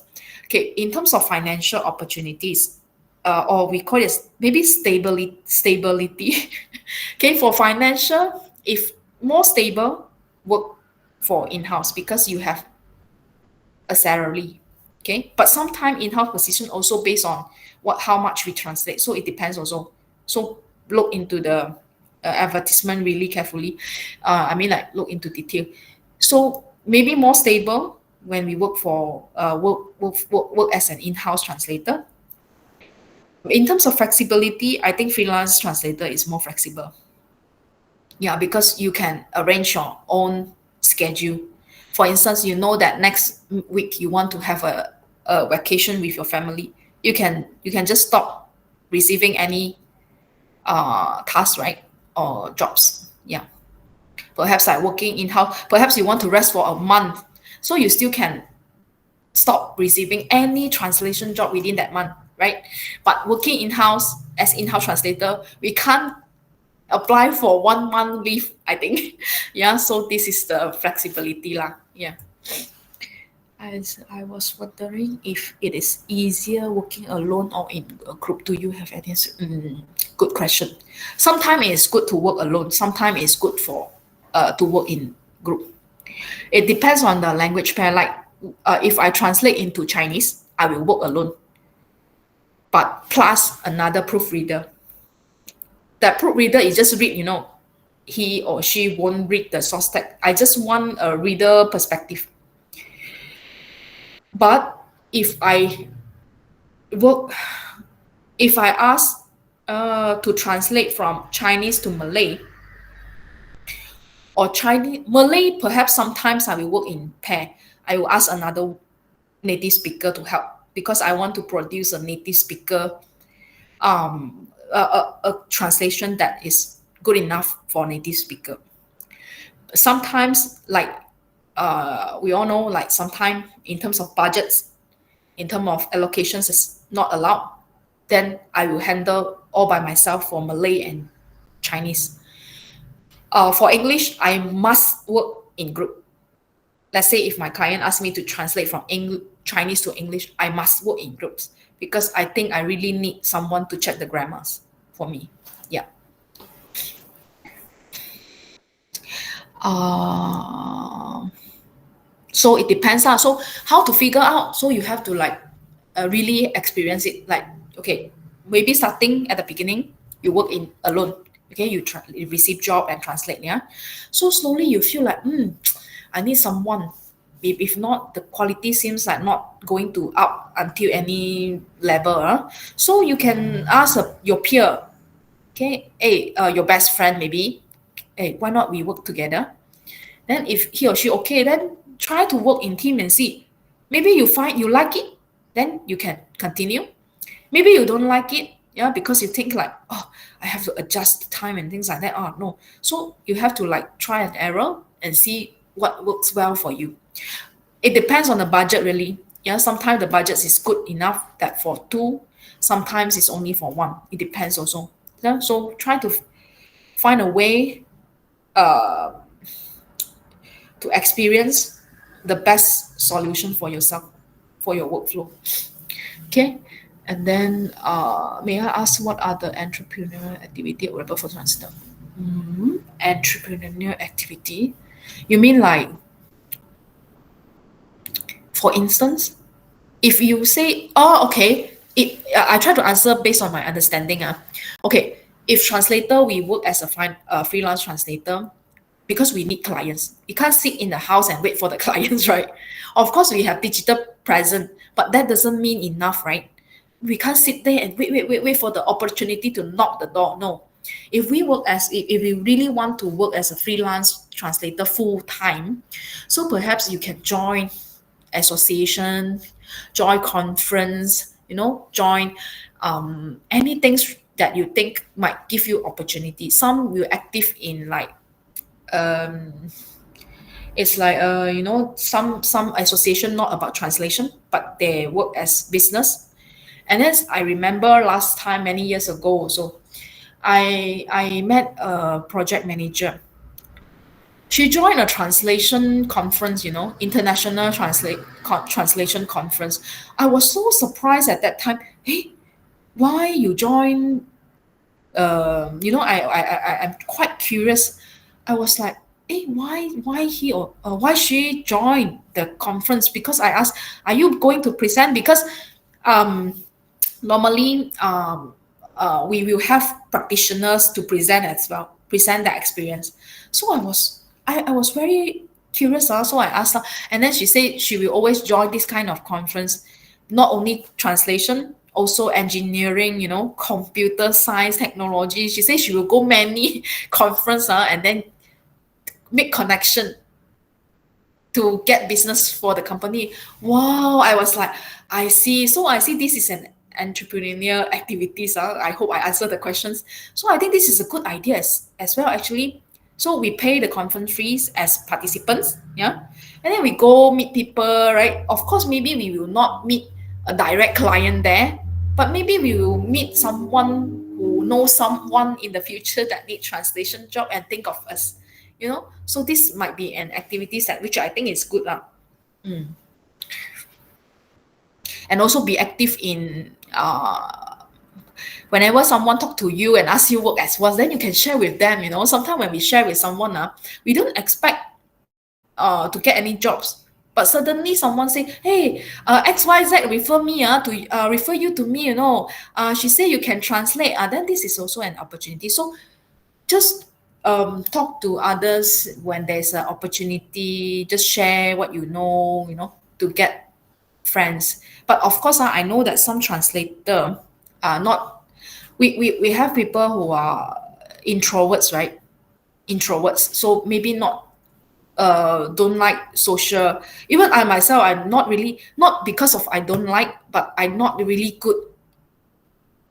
Okay, in terms of financial opportunities, or we call it maybe stability. Okay, for financial, if more stable, work for in-house because you have a salary. Okay, but sometimes in-house position also based on how much we translate, so it depends also. So look into the advertisement really carefully. Look into detail. So maybe more stable when we work for work as an in-house translator. In terms of flexibility, I think freelance translator is more flexible. Yeah, because you can arrange your own schedule. For instance, you know that next week you want to have a vacation with your family. You can just stop receiving any tasks, right, or jobs. Yeah. Perhaps like working in-house, perhaps you want to rest for a month, so you still can stop receiving any translation job within that month, right? But working in-house as in-house translator, we can't apply for 1 month leave, I think. Yeah, so this is the flexibility lah. Yeah. I was wondering if it is easier working alone or in a group. Do you have any? Good question. Sometimes it's good to work alone. Sometimes it's good for to work in group. It depends on the language pair. Like if I translate into Chinese, I will work alone, but plus another proofreader. That proofreader is just read, he or she won't read the source text. I just want a reader perspective. But if I work, if I ask to translate from Chinese to Malay or Chinese Malay, perhaps sometimes I will work in pair. I will ask another native speaker to help because I want to produce a native speaker a translation that is good enough for native speaker. Sometimes, like we all know, like sometimes in terms of budgets, in terms of allocations, is not allowed. Then I will handle all by myself for Malay and Chinese. For English, I must work in group. Let's say if my client asks me to translate from Chinese to English, I must work in groups because I think I really need someone to check the grammars for me. Yeah. So it depends. So how to figure out? So you have to like really experience it. Like, okay, maybe starting at the beginning, you work in alone. Okay, you receive job and translate. Yeah. So slowly you feel like, I need someone. If not, the quality seems like not going to up until any level. So you can ask your peer, okay, hey, your best friend maybe, hey, why not we work together? Then if he or she okay, then try to work in team and see. Maybe you find you like it, then you can continue. Maybe you don't like it, yeah, because you think like, oh, I have to adjust the time and things like that. Oh no. So you have to like try and error and see what works well for you. It depends on the budget really. Yeah, sometimes the budget is good enough that for two, sometimes it's only for one. It depends also. Yeah, so try to find a way uh, to experience the best solution for yourself, for your workflow. Okay. And then may I ask what are the entrepreneurial activity available for transfer? Entrepreneurial activity? You mean like, for instance, if you say, oh, okay, I try to answer based on my understanding. Okay, if translator, we work as a freelance translator, because we need clients. We can't sit in the house and wait for the clients, right? Of course, we have digital present, but that doesn't mean enough, right? We can't sit there and wait for the opportunity to knock the door. No. If we really want to work as a freelance translator full time, so perhaps you can join association, join conference, join anything that you think might give you opportunity. Some will active in like it's like some association not about translation, but they work as business. And then I remember last time many years ago, so I met a project manager. She joined a translation conference, international translation conference. I was so surprised at that time. Hey, why you join? I'm quite curious. I was like, hey, why he or why she joined the conference? Because I asked, are you going to present? Because um, normally we will have practitioners to present as well, present their experience. So I was very curious. So I asked her, and then she said she will always join this kind of conference, not only translation, also engineering, computer science, technology. She said she will go many conference and then make connection to get business for the company. Wow, I was like, I see. So I see this is an entrepreneurial activities. I hope I answered the questions. So I think this is a good idea as well, actually. So we pay the conference fees as participants, yeah, and then we go meet people, right? Of course, maybe we will not meet a direct client there, but maybe we will meet someone who knows someone in the future that need translation job and think of us. So this might be an activity that which I think is good. and also be active in whenever someone talk to you and ask you work as well, then you can share with them. Sometimes when we share with someone, we don't expect to get any jobs. But suddenly someone say, hey, XYZ refer you to me, she say you can translate. Then this is also an opportunity. So just talk to others when there's an opportunity. Just share what to get friends. But of course, I know that some translator are not. We have people who are introverts, right? Introverts. So maybe not don't like social. Even I myself, I'm not really, not because of I don't like, but I'm not really good,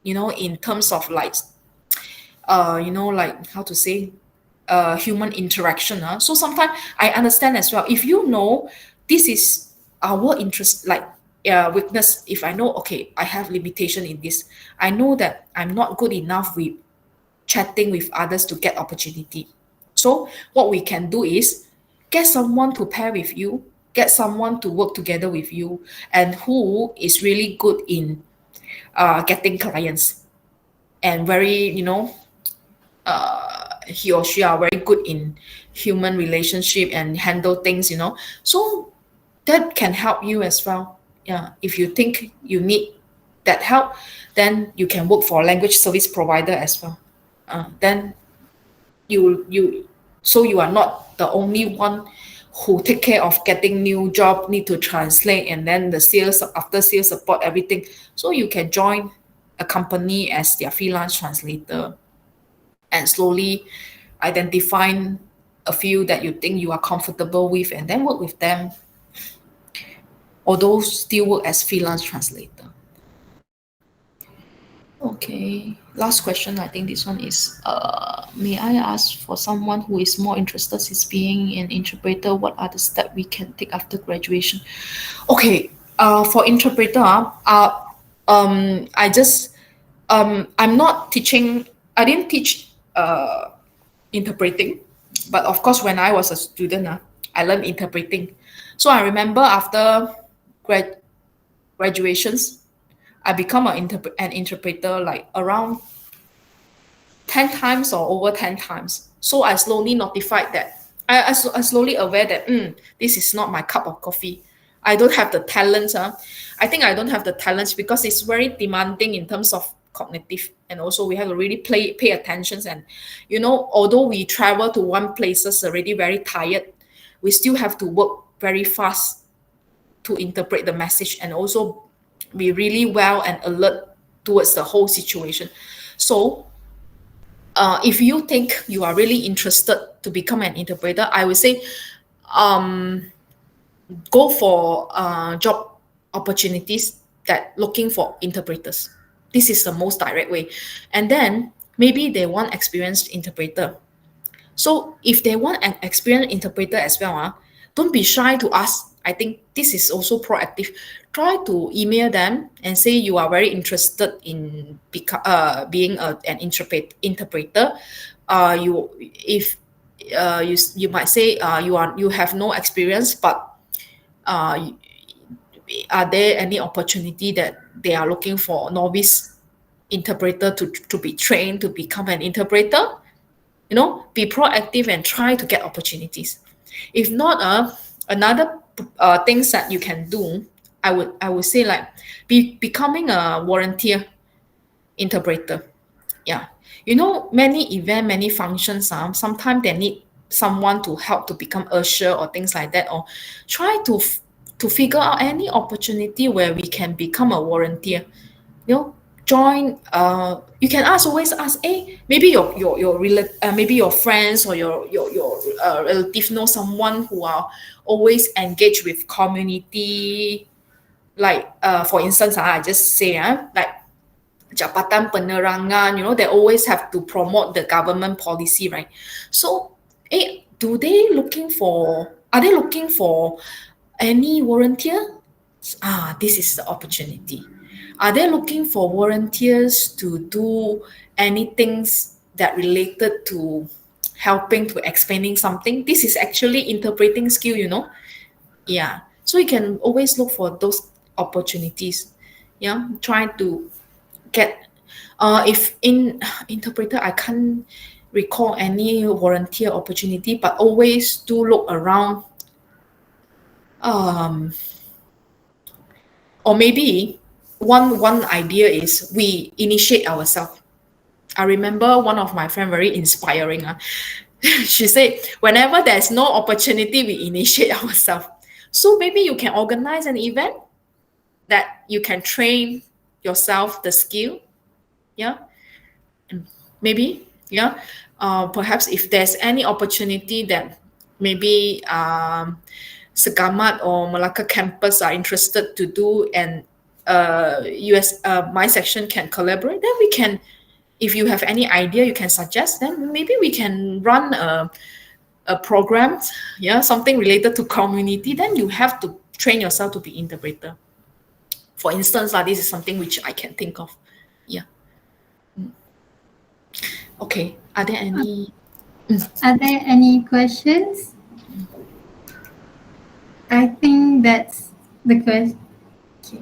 in terms of like like how to say, human interaction. So sometimes I understand as well. If this is our interest, like weakness, if I know, okay, I have limitation in this, I know that I'm not good enough with chatting with others to get opportunity. So what we can do is get someone to pair with you, get someone to work together with you, and who is really good in getting clients, and very, he or she are very good in human relationship and handle things. So that can help you as well. Yeah, if you think you need that help, then you can work for a language service provider as well. Then you so you are not the only one who take care of getting new job, need to translate, and then the sales, after sales support, everything. So you can join a company as their freelance translator, and slowly identify a few that you think you are comfortable with, and then work with them, although still work as freelance translator. Okay, last question. I think this one is, may I ask, for someone who is more interested in being an interpreter, what are the steps we can take after graduation? Okay, for interpreter, I just, I'm not teaching, I didn't teach interpreting, but of course, when I was a student, I learned interpreting. So I remember after graduations, I become an interpreter like around 10 times or over 10 times. So I slowly notified that, I slowly aware that this is not my cup of coffee. I don't have the talents. I think I don't have the talents because it's very demanding in terms of cognitive, and also we have to really pay attention. And although we travel to one places already very tired, we still have to work very fast to interpret the message, and also be really well and alert towards the whole situation. So if you think you are really interested to become an interpreter, I would say go for job opportunities that looking for interpreters. This is the most direct way. And then maybe they want experienced interpreter. So if they want an experienced interpreter as well, don't be shy to ask. I think this is also proactive. Try to email them and say you are very interested in being an interpreter. You might say you have no experience, but uh, are there any opportunity that they are looking for novice interpreter to be trained to become an interpreter? Be proactive and try to get opportunities. If not, another things that you can do, I would say, like becoming a volunteer interpreter. Yeah, many event, many functions, sometimes they need someone to help to become usher or things like that, or try to figure out any opportunity where we can become a volunteer. Join. You can always ask, hey, maybe maybe your friends or your relative know someone who are always engaged with community, like for instance, I just say like Jabatan Penerangan, they always have to promote the government policy, right? So, are they looking for any volunteer? This is the opportunity. Are they looking for volunteers to do anything that related to helping to explaining something? This is actually interpreting skill. Yeah. So you can always look for those opportunities. Yeah, try to get if in interpreter, I can't recall any volunteer opportunity, but always do look around. Um, or maybe one idea is we initiate ourselves. I remember one of my friend very inspiring. She said, whenever there's no opportunity, we initiate ourselves. So maybe you can organize an event that you can train yourself the skill. Yeah, maybe. Yeah, perhaps if there's any opportunity that maybe Segamat or Malacca campus are interested to do, and US my section can collaborate, then we can. If you have any idea, you can suggest. Then maybe we can run a program, yeah, something related to community. Then you have to train yourself to be interpreter. For instance, this is something which I can think of. Yeah. Okay. Are there any? Are there any questions? I think that's the question. Okay.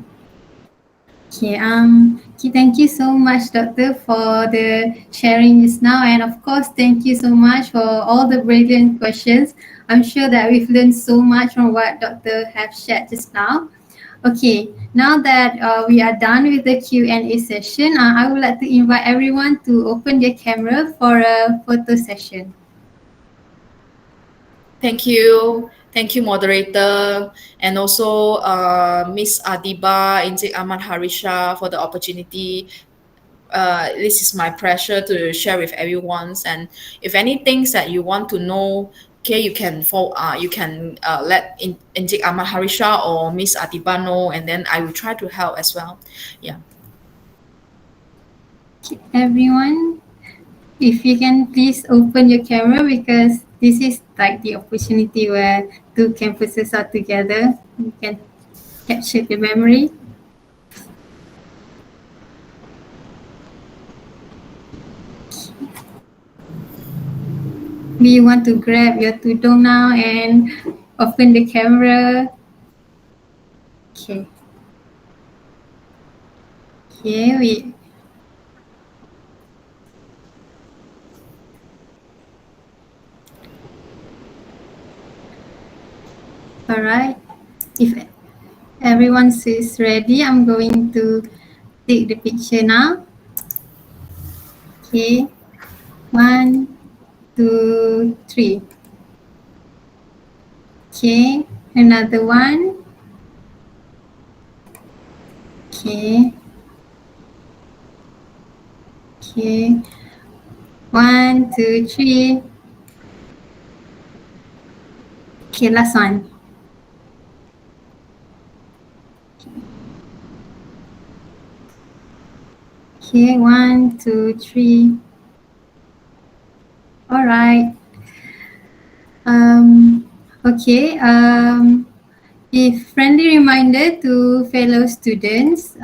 Okay, thank you so much, Doctor, for the sharing just now. And of course, thank you so much for all the brilliant questions. I'm sure that we've learned so much from what Doctor have shared just now. Okay, now that we are done with the Q&A session, I would like to invite everyone to open their camera for a photo session. Thank you, moderator, and also Miss Adiba, Encik Ahmad Harisha for the opportunity. This is my pleasure to share with everyone. And if any things that you want to know, okay, you can let Encik Ahmad Harisha or Miss Adiba know, and then I will try to help as well. Yeah. Okay, everyone, if you can please open your camera, because this is like the opportunity where two campuses are together. You can capture the memory. Do you want to grab your tudung now and open the camera? Okay. Okay, all right. If everyone is ready, I'm going to take the picture now. Okay. 1, 2, 3. Okay. Another one. Okay. Okay. 1, 2, 3. Okay, last one. Okay, 1, 2, 3. All right. Okay. A friendly reminder to fellow students,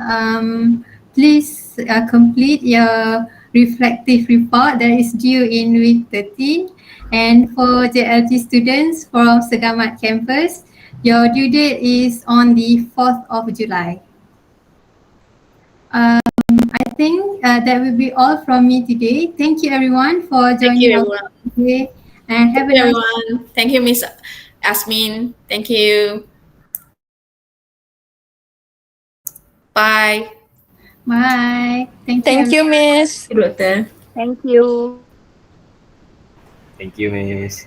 please complete your reflective report that is due in week 13. And for JLG students from Segamat campus, your due date is on the 4th of July. I think that will be all from me today. Thank you everyone for Thank you, joining us everyone. today, and have Thank a you, nice everyone. Thank you, Miss Asmin. Thank you. Bye. bye. Thank you Thank everyone. you, Miss. Thank you, Doctor. Thank you. Thank you, Miss.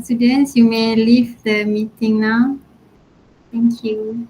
Students, you may leave the meeting now. Thank you.